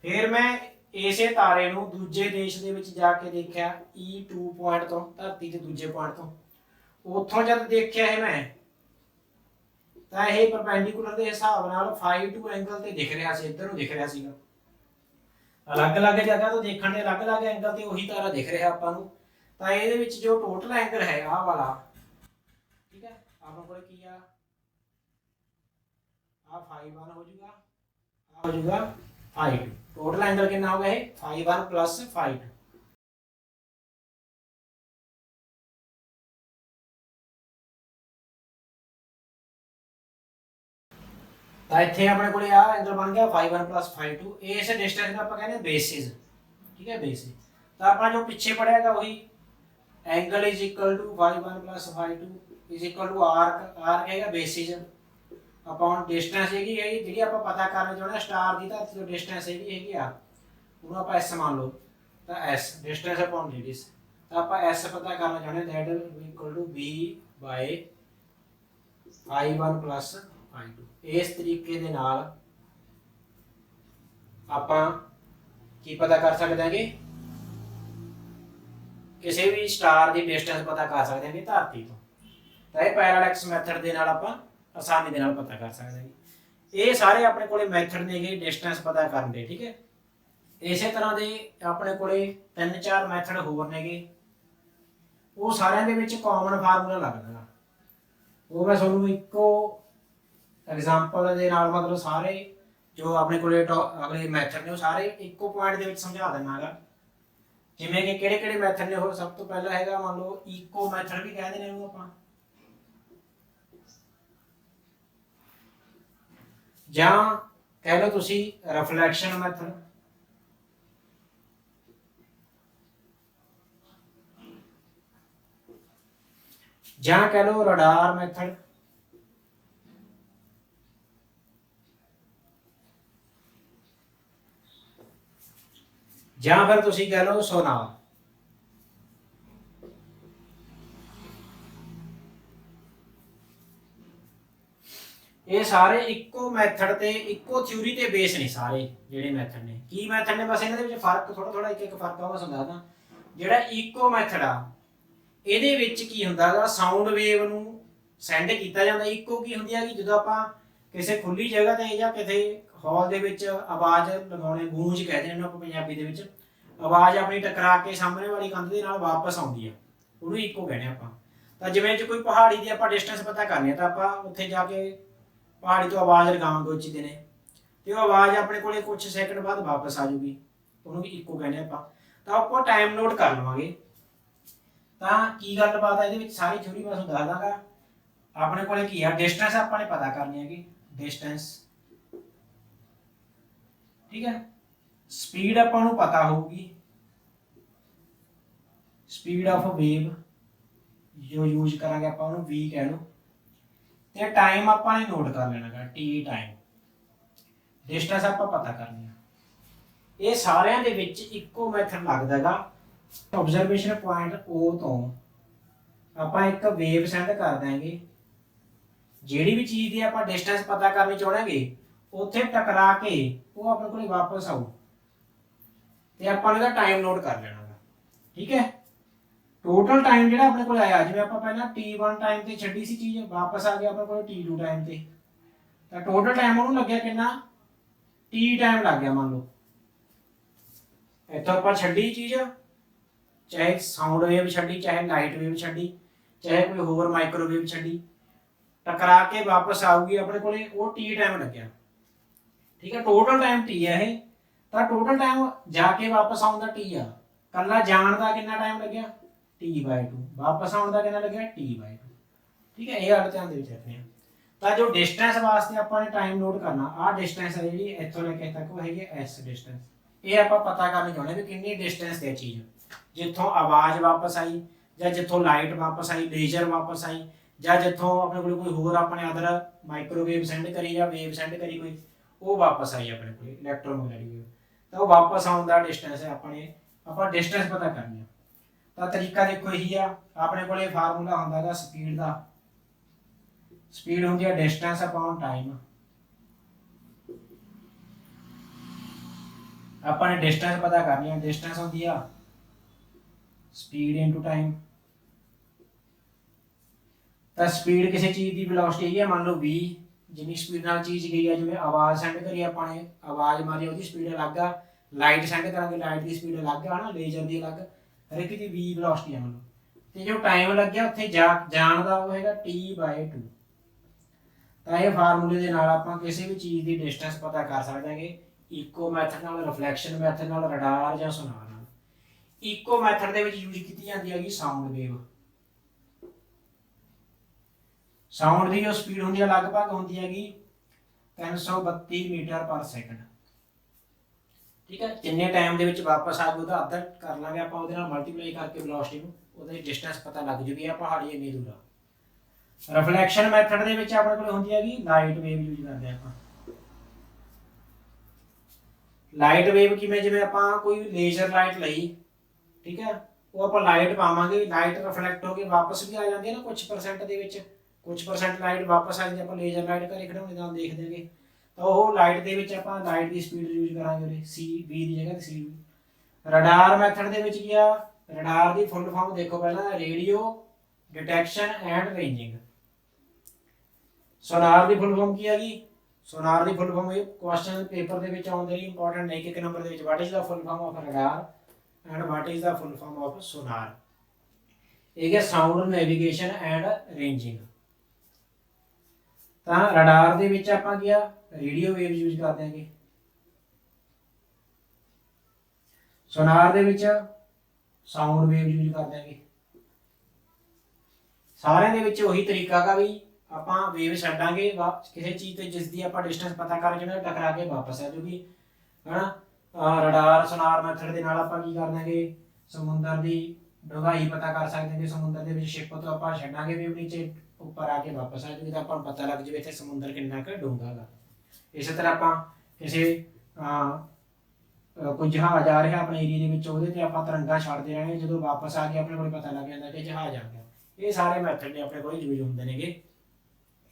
ਫਿਰ ਮੈਂ ਇਸੇ ਤਾਰੇ ਨੂੰ ਦੂਜੇ ਦੇਸ਼ ਦੇ ਵਿੱਚ ਜਾ ਕੇ ਦੇਖਿਆ E2 ਪੁਆਇੰਟ ਤੋਂ, ਧਰਤੀ ਦੇ ਦੂਜੇ ਪੁਆਇੰਟ ਤੋਂ, ਉੱਥੋਂ ਜਦ ਦੇਖਿਆ ਹੈ ਮੈਂ ਤਾਂ ਇਹ ਪਰਪੈਂਡੀਕੂਲਰ ਦੇ ਹਿਸਾਬ ਨਾਲ φ2 ਐਂਗਲ ਤੇ ਦਿਖ ਰਿਹਾ ਸੀ, ਇੱਧਰ ਨੂੰ ਦਿਖ ਰਿਹਾ ਸੀਗਾ। ਅਲੱਗ-ਅਲੱਗ ਜਗ੍ਹਾ ਤੋਂ ਦੇਖਣ ਦੇ ਅਲੱਗ-ਅਲੱਗ ਐਂਗਲ ਤੇ ਉਹੀ ਤਾਰਾ ਦਿਖ ਰਿਹਾ ਆਪਾਂ ਨੂੰ। ਤਾਂ ਇਹਦੇ ਵਿੱਚ ਜੋ ਟੋਟਲ ਐਂਗਲ ਹੈ ਆਹ ਵਾਲਾ, ਠੀਕ ਹੈ, ਆਪਣੇ ਕੋਲ ਕੀ ਆ, ਆ φ1 ਹੋ ਜਾਊਗਾ, ਆ ਹੋ ਜਾਊਗਾ φ2। ਟੋਟਲ ਐਂਗਲ ਕਿੰਨਾ ਹੋਗਾ ਇਹ, φ1 plus φ2। ਤਾਂ ਇੱਥੇ ਆਪਣੇ ਕੋਲ ਆ ਐਂਗਲ ਬਣ ਗਿਆ φ1 plus φ2। ਇਸ ਡਿਸਟੈਂਸ ਨੂੰ ਆਪਾਂ ਕਹਿੰਦੇ ਬੇਸਿਸ। ਠੀਕ ਹੈ, ਬੇਸਿਸ। ਤਾਂ ਆਪਾਂ ਜੋ ਪਿੱਛੇ ਪੜਿਆਗਾ ਉਹੀ angle is equal to φ1 plus φ2 is equal to arc. Arc हैगा बेसिस अपॉन डिस्टेंस हैगी है ਜਿਹੜੀ ਆਪਾਂ ਪਤਾ ਕਰਨਾ ਚਾਹੁੰਦੇ ਸਟਾਰ ਦੀ ਧਰਤੀ ਤੋਂ ਡਿਸਟੈਂਸ ਹੈਗੀ ਆ ਉਹਨੂੰ ਆਪਾਂ s ਮੰਨ ਲਓ। ਤਾਂ s डिस्टेंस अपॉन रेडियस। ਤਾਂ ਆਪਾਂ s ਪਤਾ ਕਰਨਾ ਚਾਹੁੰਦੇ that is equal to b by φ1 plus φ2। ਇਸ ਤਰੀਕੇ ਦੇ ਨਾਲ ਆਪਾਂ ਕੀ ਪਤਾ ਕਰ ਸਕਦੇ ਹਾਂਗੇ, ਕਿਸੇ ਵੀ ਸਟਾਰ ਦੀ ਡਿਸਟੈਂਸ ਪਤਾ ਕਰ ਸਕਦੇ ਹਾਂ ਧਰਤੀ ਤੋਂ। ਤਾਂ ਇਹ ਪੈਰਾਲੈਕਸ ਮੈਥਡ ਦੇ ਨਾਲ ਆਪਾਂ ਆਸਾਨੀ ਦੇ ਨਾਲ ਪਤਾ ਕਰ ਸਕਦੇ ਹਾਂ। ਇਹ ਸਾਰੇ ਆਪਣੇ ਕੋਲੇ ਮੈਥਡ ਨੇਗੇ ਡਿਸਟੈਂਸ ਪਤਾ ਕਰਨ ਦੇ। ਠੀਕ ਹੈ, ਇਸੇ ਤਰ੍ਹਾਂ ਦੇ ਆਪਣੇ ਕੋਲੇ 3-4 ਮੈਥਡ ਹੋਰ ਨੇਗੇ, ਉਹ ਸਾਰਿਆਂ ਦੇ ਵਿੱਚ ਕਾਮਨ ਫਾਰਮੂਲਾ ਲੱਗਦਾ। ਉਹ ਮੈਂ ਤੁਹਾਨੂੰ ਇੱਕੋ ਐਗਜ਼ਾਮਪਲ ਦੇ ਨਾਲ ਮਤਲਬ ਸਾਰੇ ਜੋ ਆਪਣੇ ਕੋਲੇ ਅਗਲੇ ਮੈਥਡ ਨੇ ਉਹ ਸਾਰੇ ਇੱਕੋ ਪੁਆਇੰਟ ਦੇ ਵਿੱਚ ਸਮਝਾ ਦੇਣਾਗਾ। ਜਿਵੇਂ ਕਿ ਕਿਹੜੇ ਕਿਹੜੇ ਮੈਥਡ ਨੇ, ਉਹ ਸਭ ਤੋਂ ਪਹਿਲਾਂ ਹੈਗਾ ਮੰਨ ਲਓ ਇਕੋ ਮੈਥਡ ਵੀ ਕਹਿੰਦੇ ਨੇ ਉਹਨੂੰ ਆਪਾਂ, ਜਾਂ ਕਹਿ ਲਓ ਤੁਸੀਂ ਰਿਫਲੈਕਸ਼ਨ ਮੈਥਡ, ਜਾਂ ਕਹਿ ਲਓ ਰਡਾਰ ਮੈਥਡ, ਜਾਂ ਫਿਰ ਤੁਸੀਂ ਕਹਿ ਲਓ ਸੋਨਾਰ। ਇਹ ਸਾਰੇ ਇੱਕੋ ਮੈਥਡ ਤੇ ਇੱਕੋ ਥਿਊਰੀ ਤੇ ਬੇਸ ਨੇ ਸਾਰੇ ਜਿਹੜੇ ਮੈਥਡ ਨੇ। ਕੀ ਮੈਥਡ ਨੇ, ਬਸ ਇਹਨਾਂ ਦੇ ਵਿੱਚ ਫਰਕ ਥੋੜਾ ਇੱਕ ਫਰਕ ਆ, ਮੈਂ ਸਮਝਾਦਾ। ਜਿਹੜਾ ਇੱਕੋ ਮੈਥਡ ਆ ਇਹਦੇ ਵਿੱਚ ਕੀ ਹੁੰਦਾਗਾ, ਸਾਊਂਡ ਵੇਵ ਨੂੰ ਸੈਂਡ ਕੀਤਾ ਜਾਂਦਾ। ਇੱਕੋ ਕੀ ਹੁੰਦੀ ਹੈ ਕਿ ਜਦੋਂ ਆਪਾਂ ਕਿਸੇ ਖੁੱਲੀ ਜਗ੍ਹਾ ਤੇ ਜਾਂ ਕਿਸੇ ਹਾਲ ਦੇ ਵਿੱਚ ਆਵਾਜ਼ ਲਗਾਉਣੇ, ਗੂੰਜ ਕਹਿੰਦੇ ਨੇ ਇਹਨੂੰ ਆਪਾਂ ਪੰਜਾਬੀ ਦੇ ਵਿੱਚ, ਆਵਾਜ਼ ਆਪਣੀ ਟਕਰਾ ਕੇ ਸਾਹਮਣੇ ਵਾਲੀ ਕੰਧ ਦੇ ਨਾਲ ਵਾਪਸ ਆਉਂਦੀ ਆ, ਉਹਨੂੰ ਇੱਕੋ ਕਹਿੰਦੇ ਆਪਾਂ। ਤਾਂ ਜਿਵੇਂ ਜੇ ਕੋਈ ਪਹਾੜੀ ਦੀ ਆਪਾਂ ਡਿਸਟੈਂਸ ਪਤਾ ਕਰਨੀ ਹੈ ਤਾਂ ਆਪਾਂ ਉੱਥੇ ਜਾ ਕੇ ਪਹਾੜੀ ਤੋਂ ਆਵਾਜ਼ ਲਗਾਵਾਂਗੇ ਉੱਚੀ ਦੇਣੇ, ਤੇ ਉਹ ਆਵਾਜ਼ ਆਪਣੇ ਕੋਲੇ ਕੁਝ ਸੈਕਿੰਡ ਬਾਅਦ ਵਾਪਸ ਆ ਜਾਊਗੀ, ਉਹਨੂੰ ਵੀ ਇੱਕੋ ਕਹਿੰਦੇ ਆਪਾਂ। ਤਾਂ ਆਪਾਂ ਟਾਈਮ ਨੋਟ ਕਰ ਲਵਾਂਗੇ। ਤਾਂ ਕੀ ਗੱਲਬਾਤ ਹੈ ਇਹਦੇ ਵਿੱਚ, ਸਾਰੀ ਥਿਊਰੀ ਮੈਂ ਤੁਹਾਨੂੰ ਦੱਸ ਦਾਂਗਾ। ਆਪਣੇ ਕੋਲੇ ਕੀ ਆ, ਡਿਸਟੈਂਸ ਆਪਾਂ ਨੇ ਪਤਾ ਕਰਨੀ ਹੈਗੀ, ਡਿਸਟੈਂਸ। ਠੀਕ ਹੈ, ਸਪੀਡ ਆਪਾਂ ਨੂੰ ਪਤਾ ਹੋਊਗੀ, ਸਪੀਡ ਆਫ ਵੇਵ ਜੋ ਯੂਜ਼ ਕਰਾਂਗੇ ਆਪਾਂ ਉਹਨੂੰ v ਕਹਿ ਲਓ, ਤੇ ਟਾਈਮ ਆਪਾਂ ਨੇ ਨੋਟ ਕਰ ਲੈਣਾ ਗਾ t ਟਾਈਮ, ਡਿਸਟੈਂਸ ਆਪਾਂ ਪਤਾ ਕਰਨੀ ਆ। ਇਹ ਸਾਰਿਆਂ ਦੇ ਵਿੱਚ ਇੱਕੋ ਮੈਥਡ ਲੱਗਦਾ ਗਾ। ਆਬਜ਼ਰਵੇਸ਼ਨ ਪੁਆਇੰਟ O ਤੋਂ ਆਪਾਂ ਇੱਕ ਵੇਵ ਸੈਂਡ ਕਰ ਦਾਂਗੇ, ਜਿਹੜੀ ਵੀ ਚੀਜ਼ ਦੀ ਆਪਾਂ ਡਿਸਟੈਂਸ ਪਤਾ ਕਰਨੀ ਚਾਹੁੰਦੇ ਉੱਥੇ ਟਕਰਾ ਕੇ ਉਹ ਆਪਣੇ ਕੋਲ ਵਾਪਸ ਆਊ, ਤੇ ਆਪਾਂ ਨੇ ਇਹਦਾ ਟਾਈਮ ਨੋਟ ਕਰ ਲੈਣਾ ਗਾ। ਠੀਕ ਹੈ, ਟੋਟਲ ਟਾਈਮ ਜਿਹੜਾ ਆਪਣੇ ਕੋਲ ਆਇਆ, ਜਿਵੇਂ ਆਪਾਂ ਪਹਿਲਾਂ t1 ਟਾਈਮ ਤੇ ਛੱਡੀ ਸੀ ਚੀਜ਼, ਵਾਪਸ ਆ ਗਿਆ ਆਪਣੇ ਕੋਲ t2 ਟਾਈਮ ਤੇ, ਤਾਂ ਟੋਟਲ ਟਾਈਮ ਉਹਨੂੰ ਲੱਗਿਆ ਕਿੰਨਾ, t ਟਾਈਮ ਲੱਗ ਗਿਆ। ਮੰਨ ਲਓ ਇੱਥੋਂ ਆਪਾਂ ਛੱਡੀ ਚੀਜ਼, ਚਾਹੇ ਸਾਊਂਡ ਵੇਵ ਛੱਡੀ, ਚਾਹੇ ਲਾਈਟ ਵੇਵ ਛੱਡੀ, ਚਾਹੇ ਕੋਈ ਹੋਰ ਮਾਈਕ੍ਰੋਵੇਵ ਛੱਡੀ, ਟਕਰਾ ਕੇ ਵਾਪਸ ਆਊਗੀ ਆਪਣੇ ਕੋਲੇ, ਉਹ t ਟਾਈਮ ਲੱਗਿਆ। ਠੀਕ ਹੈ, ਟੋਟਲ ਟਾਈਮ t ਹੈ ਇਹ, ਤਾਂ ਟੋਟਲ ਟਾਈਮ ਜਾ ਕੇ ਵਾਪਸ ਆਉਣ ਦਾ t ਆ, ਕੱਲਾ ਜਾਣ ਦਾ ਕਿੰਨਾ ਟਾਈਮ ਲੱਗਿਆ t/2, ਵਾਪਸ ਆਉਣ ਦਾ ਕਿੰਨਾ ਲੱਗਿਆ t/2। ਠੀਕ ਹੈ, ਇਹ ਗੱਲ ਧਿਆਨ ਦੇ ਵਿੱਚ ਰੱਖਣੀ ਆ। ਤਾਂ ਜੋ ਡਿਸਟੈਂਸ ਵਾਸਤੇ ਆਪਾਂ ਨੇ ਟਾਈਮ ਨੋਟ ਕਰਨਾ, ਆਹ ਡਿਸਟੈਂਸ ਹੈ ਜਿਹੜੀ ਇੱਥੋਂ ਲੈ ਕੇ ਤੱਕ ਉਹ ਹੈਗੀ s ਡਿਸਟੈਂਸ, ਇਹ ਆਪਾਂ ਪਤਾ ਕਰਨੀ ਚਾਹੁੰਦੇ ਵੀ ਕਿੰਨੀ ਡਿਸਟੈਂਸ ਤੇ ਚੀਜ਼, ਜਿੱਥੋਂ ਆਵਾਜ਼ ਵਾਪਸ ਆਈ, ਜਾਂ ਜਿੱਥੋਂ ਲਾਈਟ ਵਾਪਸ ਆਈ, ਲੇਜ਼ਰ ਵਾਪਸ ਆਈ, ਜਾਂ ਜਿੱਥੋਂ ਆਪਣੇ ਕੋਲ ਕੋਈ ਹੋਰ ਆਪਣੇ ਅਦਰ ਮਾਈਕ੍ਰੋਵੇਵ ਸੈਂਡ ਕਰੀ ਜਾਂ ਵੇਵ ਸੈਂਡ ਕਰੀ ਕੋਈ, ਉਹ ਵਾਪਸ ਆਈ ਆਪਣੇ ਕੋਲ ਇਲੈਕਟ੍ਰੋਮੈਗਨੈਟਿਕ ਵੇਵ, ਤਾਂ ਉਹ ਵਾਪਸ ਆਉਣ ਦਾ ਡਿਸਟੈਂਸ ਹੈ ਆਪਾਂ ਡਿਸਟੈਂਸ ਪਤਾ ਕਰਨੀ ਆ। ਤਾਂ ਤਰੀਕਾ ਦੇਖੋ ਇਹੀ ਆ, ਆਪਣੇ ਕੋਲੇ ਫਾਰਮੂਲਾ ਹੁੰਦਾ ਹੈਗਾ ਸਪੀਡ ਦਾ, ਸਪੀਡ ਹੁੰਦੀ ਹੈ ਡਿਸਟੈਂਸ ਅਪੋਨ ਟਾਈਮ। ਆਪਾਂ ਨੇ ਡਿਸਟੈਂਸ ਪਤਾ ਕਰਨੀ ਹੈ, ਡਿਸਟੈਂਸ ਹੁੰਦੀ ਆ ਸਪੀਡ ਇਨਟੂ ਟਾਈਮ। ਤਾਂ ਸਪੀਡ ਕਿਸੇ ਚੀਜ਼ ਦੀ ਵੈਲੋਸਿਟੀ ਹੈਗੀ ਹੈ, ਮੰਨ ਲਓ v, ਜਿੰਨੀ ਸਪੀਡ ਨਾਲ ਚੀਜ਼ ਗਈ ਹੈ, ਜਿਵੇਂ ਆਵਾਜ਼ ਸੈਂਡ ਕਰੀ ਆਪਾਂ ਨੇ, ਆਵਾਜ਼ ਮਾਰੀ ਉਹਦੀ ਸਪੀਡ ਅਲੱਗ ਆ, ਲਾਈਟ ਸੈਂਡ ਕਰਾਂਗੇ ਲਾਈਟ ਦੀ ਸਪੀਡ ਅਲੱਗ ਆ ਨਾ, ਲੇਜ਼ਰ ਦੀ ਅਲੱਗ, ਹਰ ਇੱਕ ਦੀ v ਵੈਲੋਸਿਟੀ ਆ ਮੰਨ ਲਓ, ਤੇ ਜੋ ਟਾਈਮ ਲੱਗਿਆ ਉੱਥੇ ਜਾਣ ਦਾ ਉਹ ਹੈਗਾ t/2। ਤਾਂ ਇਹ ਫਾਰਮੂਲੇ ਦੇ ਨਾਲ ਆਪਾਂ ਕਿਸੇ ਵੀ ਚੀਜ਼ ਦੀ ਡਿਸਟੈਂਸ ਪਤਾ ਕਰ ਸਕਦੇ ਹਾਂਗੇ, ਇਕੋ ਮੈਥਡ ਨਾਲ, ਰਿਫਲੈਕਸ਼ਨ ਮੈਥਡ ਨਾਲ, ਰਡਾਰ ਜਾਂ ਸੋਨਾਰ ਨਾਲ। ਇਕੋ ਮੈਥਡ ਦੇ ਵਿੱਚ ਯੂਜ਼ ਕੀਤੀ ਜਾਂਦੀ ਹੈਗੀ ਸਾਊਂਡ ਵੇਵ। ਸਾਊਂਡ ਦੀ ਜੋ ਸਪੀਡ ਹੁੰਦੀ ਹੈ ਲਗਭਗ ਹੁੰਦੀ ਹੈਗੀ 332 ਮੀਟਰ ਪਰ ਸੈਕਿੰਡ। ਠੀਕ ਹੈ, ਜਿੰਨੇ ਟਾਈਮ ਦੇ ਵਿੱਚ ਵਾਪਸ ਆ ਜਾਊ ਉਹਦਾ ਅੱਧਾ ਕਰ ਲਾਂਗੇ ਆਪਾਂ, ਉਹਦੇ ਨਾਲ ਮਲਟੀਪਲਾਈ ਕਰਕੇ ਵੈਲੋਸਿਟੀ ਨੂੰ, ਉਹਦੀ ਡਿਸਟੈਂਸ ਪਤਾ ਲੱਗ ਜੂਗੀ ਆ ਪਹਾੜੀ ਇੰਨੀ ਦੂਰ ਆ। ਰਿਫਲੈਕਸ਼ਨ ਮੈਥਡ ਦੇ ਵਿੱਚ ਆਪਣੇ ਕੋਲ ਹੁੰਦੀ ਹੈਗੀ ਲਾਈਟ ਵੇਵ ਯੂਜ਼ ਕਰਦੇ ਆਪਾਂ। ਲਾਈਟ ਵੇਵ ਕਿਵੇਂ, ਜਿਵੇਂ ਆਪਾਂ ਕੋਈ ਲੇਜ਼ਰ ਲਾਈਟ ਲਈ, ਠੀਕ ਹੈ, ਉਹ ਆਪਾਂ ਲਾਈਟ ਪਾਵਾਂਗੇ, ਲਾਈਟ ਰਿਫਲੈਕਟ ਹੋ ਕੇ ਵਾਪਸ ਵੀ ਆ ਜਾਂਦੀ ਹੈ ਨਾ ਕੁਝ ਪਰਸੈਂਟ ਦੇ ਵਿੱਚ, ਕੁਝ ਪਰਸੈਂਟ ਲਾਈਟ ਵਾਪਸ ਆ ਜਾਂਦੀ, ਆਪਾਂ ਲੇਜ਼ਰ ਲਾਈਟ ਘਰੇ ਖੜਾਉਣੇ ਨਾਲ ਦੇਖ ਦੇਗੇ, ਤਾਂ ਉਹ ਲਾਈਟ ਦੇ ਵਿੱਚ ਆਪਾਂ ਲਾਈਟ ਦੀ ਸਪੀਡ ਯੂਜ਼ ਕਰਾਂਗੇ ਉਹਦੇ v ਦੀ ਜਗ੍ਹਾ ਤੇ c। ਰਡਾਰ ਮੈਥਡ ਦੇ ਵਿੱਚ ਕੀ ਆ, ਰਡਾਰ ਦੀ ਫੁੱਲ ਫਾਰਮ ਦੇਖੋ ਪਹਿਲਾਂ, radio detection and ਰੇਂਜਿੰਗ। Sonar the full form ਕੀ ਹੈਗੀ, ਸੋਨਾਰ ਦੀ ਫੁੱਲ ਫਾਰਮ ਇਹ ਕੁਐਸਚਨ ਪੇਪਰ ਦੇ ਵਿੱਚ ਆਉਂਦੇ ਨੇ ਇੰਪੋਰਟੈਂਟ ਨੇ, ਇੱਕ ਨੰਬਰ ਦੇ ਵਿੱਚ, what is the full form of radar and what is the full form of sonar. ਇਹ ਹੈ ਸਾਊਂਡ ਨੈਵੀਗੇਸ਼ਨ ਐਂਡ ਰੇਂਜਿੰਗ। ਤਾਂ ਰਡਾਰ ਦੇ ਵਿੱਚ ਆਪਾਂ ਕੀ ਆ, ਰੇਡੀਓ ਵੇਵ ਯੂਜ਼ ਕਰਦੇ ਹਾਂਗੇ, ਸੋਨਾਰ ਦੇ ਵਿੱਚ ਸਾਊਂਡ ਵੇਵ ਯੂਜ਼ ਕਰਦੇ ਹਾਂਗੇ। ਸਾਰਿਆਂ ਦੇ ਵਿੱਚ ਉਹੀ ਤਰੀਕਾ ਹੈਗਾ ਵੀ ਆਪਾਂ ਵੇਵ ਛੱਡਾਂਗੇ ਕਿਸੇ ਚੀਜ਼ ਤੇ ਜਿਸ ਦੀ ਆਪਾਂ ਡਿਸਟੈਂਸ ਪਤਾ ਕਰ ਜਿਹੜਾ ਟਕਰਾ ਕੇ ਵਾਪਸ ਆ ਜੂਗੀ, ਹਨਾ। ਰਡਾਰ ਸੋਨਾਰ ਮੈਥਡ ਦੇ ਨਾਲ ਆਪਾਂ ਕੀ ਕਰ ਦਾਂਗੇ, ਸਮੁੰਦਰ ਦੀ ਡੂੰਘਾਈ ਪਤਾ ਕਰ ਸਕਦੇ ਹਾਂ, ਸਮੁੰਦਰ ਦੇ ਵਿੱਚ ਸ਼ਿਪ ਤੋਂ ਆਪਾਂ ਛੱਡਾਂਗੇ ਵੇਵ ਨੀਚੇ, ਉੱਪਰ ਆ ਕੇ ਵਾਪਸ ਆ ਜੂਗੀ, ਤਾਂ ਆਪਾਂ ਨੂੰ ਪਤਾ ਲੱਗ ਜਾਵੇ ਇੱਥੇ ਸਮੁੰਦਰ ਕਿੰਨਾ ਕੁ ਡੂੰਘਾ ਹੈਗਾ। ਇਸੇ ਤਰ੍ਹਾਂ ਆਪਾਂ ਕਿਸੇ ਕੋਈ ਜਹਾਜ਼ ਆ ਰਿਹਾ ਆਪਣੇ ਏਰੀਆ ਦੇ ਵਿੱਚ, ਉਹਦੇ ਤੇ ਆਪਾਂ ਤਰੰਗਾਂ ਛੱਡਦੇ ਰਹਿਣੇ, ਜਦੋਂ ਵਾਪਸ ਆ ਕੇ ਆਪਣੇ ਕੋਲ ਪਤਾ ਲੱਗ ਜਾਂਦਾ ਕਿ ਜਹਾਜ਼ ਆ ਗਿਆ। ਇਹ ਸਾਰੇ ਮੈਥਡ ਨੇ ਆਪਣੇ ਕੋਲ ਯੂਜ਼ ਹੁੰਦੇ ਨੇਗੇ,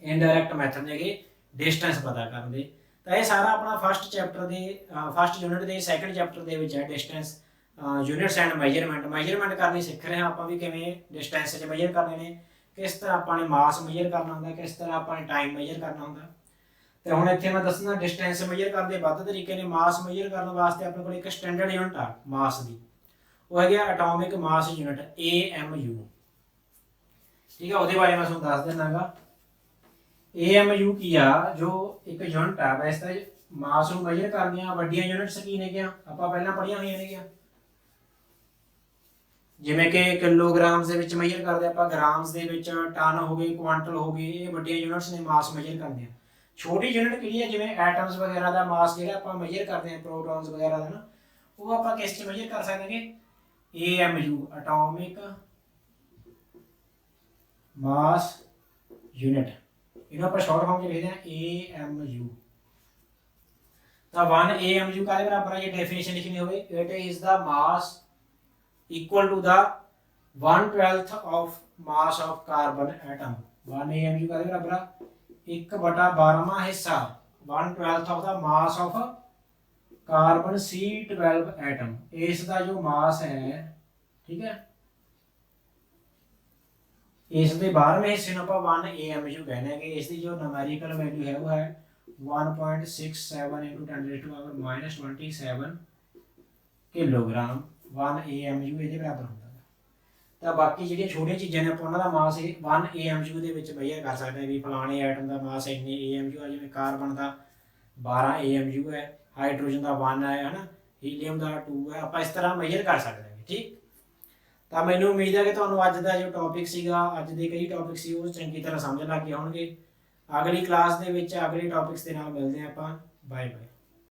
ਇਨਡਾਇਰੈਕਟ ਮੈਥਡ ਨੇਗੇ ਡਿਸਟੈਂਸ ਪਤਾ ਕਰਨ ਦੇ। ਤਾਂ ਇਹ ਸਾਰਾ ਆਪਣਾ ਫਸਟ ਚੈਪਟਰ ਦੇ ਫਸਟ ਯੂਨਿਟ ਦੇ ਸੈਕੰਡ ਚੈਪਟਰ ਦੇ ਵਿੱਚ ਹੈ, ਡਿਸਟੈਂਸ ਯੂਨਿਟਸ ਐਂਡ ਮੈਜਰਮੈਂਟ ਕਰਨੀ ਸਿੱਖ ਰਹੇ ਹਾਂ ਆਪਾਂ ਵੀ, ਕਿਵੇਂ ਡਿਸਟੈਂਸ 'ਚ ਮੈਜਰ ਕਰਨੇ ਨੇ, ਕਿਸ ਤਰ੍ਹਾਂ ਆਪਾਂ ਨੇ ਮਾਸ ਮੈਜਰ ਕਰਨਾ ਹੁੰਦਾ, ਕਿਸ ਤਰ੍ਹਾਂ ਆਪਾਂ ਨੇ ਟਾਈਮ ਮੈਜਰ ਕਰਨਾ ਹੁੰਦਾ। ਤੇ ਹੁਣ ਇੱਥੇ ਮੈਂ ਦੱਸਣਾ ਡਿਸਟੈਂਸ ਮੈਜਰ ਕਰਨ ਦੇ ਵੱਧ ਤਰੀਕੇ ਨੇ। ਮਾਸ ਮੈਜਰ ਕਰਨ ਵਾਸਤੇ ਆਪਣੇ ਕੋਲ ਇੱਕ ਸਟੈਂਡਰਡ ਯੂਨਿਟ ਆ ਮਾਸ ਦੀ, ਉਹ ਹੈਗਾ ਐਟੋਮਿਕ ਮਾਸ ਯੂਨਿਟ AMU। ਠੀਕ ਹੈ, ਉਹਦੇ ਬਾਰੇ ਮੈਂ ਤੁਹਾਨੂੰ ਦੱਸ ਦਿੰਦਾ ਗਾ। AMU ਕੀ ਆ, ਜੋ ਇੱਕ ਯੂਨਿਟ ਆ, ਵੈਸੇ ਤਾਂ ਮਾਸ ਨੂੰ ਮੈਜਰ ਕਰਨੀਆਂ ਵੱਡੀਆਂ ਯੂਨਿਟਸ ਕੀ ਨੇਗੀਆਂ ਆਪਾਂ ਪਹਿਲਾਂ ਪੜ੍ਹੀਆਂ ਹੋਈਆਂ ਨੇਗੀਆਂ, ਜਿਵੇਂ ਕਿ ਕਿਲੋਗ੍ਰਾਮਸ ਦੇ ਵਿੱਚ ਮੈਜਰ ਕਰਦੇ ਆਪਾਂ, ਗ੍ਰਾਮਸ ਦੇ ਵਿੱਚ, ਟਨ ਹੋ ਗਏ, ਕੁਆਂਟਲ ਹੋ ਗਏ, ਇਹ ਵੱਡੀਆਂ ਯੂਨਿਟਸ ਨੇ ਮਾਸ ਮੈਜਰ ਕਰਦੇ ਆ। ਛੋਟੀ ਯੂਨਿਟ ਕਿਹੜੀ ਹੈ, ਜਿਵੇਂ ਐਟਮਸ ਵਗੈਰਾ ਦਾ ਮਾਸ ਜਿਹੜਾ ਆਪਾਂ ਮੈਜਰ ਕਰਦੇ ਹਾਂ, ਪ੍ਰੋਟੋਨਸ ਵਗੈਰਾ ਦਾ ਨਾ, ਉਹ ਆਪਾਂ ਕਿਸ 'ਚ ਮੈਜਰ ਕਰ ਸਕਦੇ AMU एटॉमिक मास यूनिट, इन्हों पर शॉर्ट फॉर्म लिखते हैं AMU। तो 1 AMU का बराबर है, ये डेफिनेशन लिखनी होगी, it is the mass equal to the 1/12 of mass of carbon atom. 1 AMU का बराबर है 1/12वां हिस्सा 1/12 of the mass of carbon C12 atom. इसका जो मास है, ठीक है, इस दे 12वें हिस्से ਨੂੰ ਆਪਾਂ 1 AMU कहने कि इसकी जो न्यूमेरिकल वैल्यू है वो है 1.67 × 10⁻⁻27 किलोग्राम 1 AMU ਇਹਦੇ ਬਰਾਬਰ ਹੁੰਦਾ ਹੈ। ਤਾਂ ਬਾਕੀ ਜਿਹੜੀਆਂ ਛੋਟੀਆਂ ਚੀਜ਼ਾਂ ਨੇ ਆਪਾਂ ਉਹਨਾਂ ਦਾ ਮਾਸ 1 AMU ਦੇ ਵਿੱਚ ਮੇਜਰ ਕਰ ਸਕਦੇ ਹਾਂ ਵੀ ਫਲਾਣੇ ਐਟਮ ਦਾ ਮਾਸ ਇੰਨੇ AMU ਹੈ, ਜਿਵੇਂ ਕਾਰਬਨ ਦਾ 12 AMU ਹੈ, ਹਾਈਡਰੋਜਨ ਦਾ 1 ਹੈ ਹਨਾ, ਹੀਲੀਅਮ ਦਾ 2 ਹੈ, ਆਪਾਂ ਇਸ ਤਰ੍ਹਾਂ ਮੇਜਰ ਕਰ ਸਕਦੇ ਹਾਂ। ਠੀਕ, ਤਾਂ ਮੈਨੂੰ ਉਮੀਦ ਹੈ ਕਿ ਤੁਹਾਨੂੰ ਅੱਜ ਦਾ ਜੋ ਟੌਪਿਕ ਸੀਗਾ, ਅੱਜ ਦੇ ਕਈ ਟੌਪਿਕ ਸੀ ਉਹ ਚੰਗੀ ਤਰ੍ਹਾਂ ਸਮਝ ਲੱਗ ਗਏ ਹੋਣਗੇ। ਅਗਲੀ ਕਲਾਸ ਦੇ ਵਿੱਚ ਅਗਲੇ ਟੌਪਿਕਸ ਦੇ ਨਾਲ ਮਿਲਦੇ ਹਾਂ ਆਪਾਂ। Bye bye.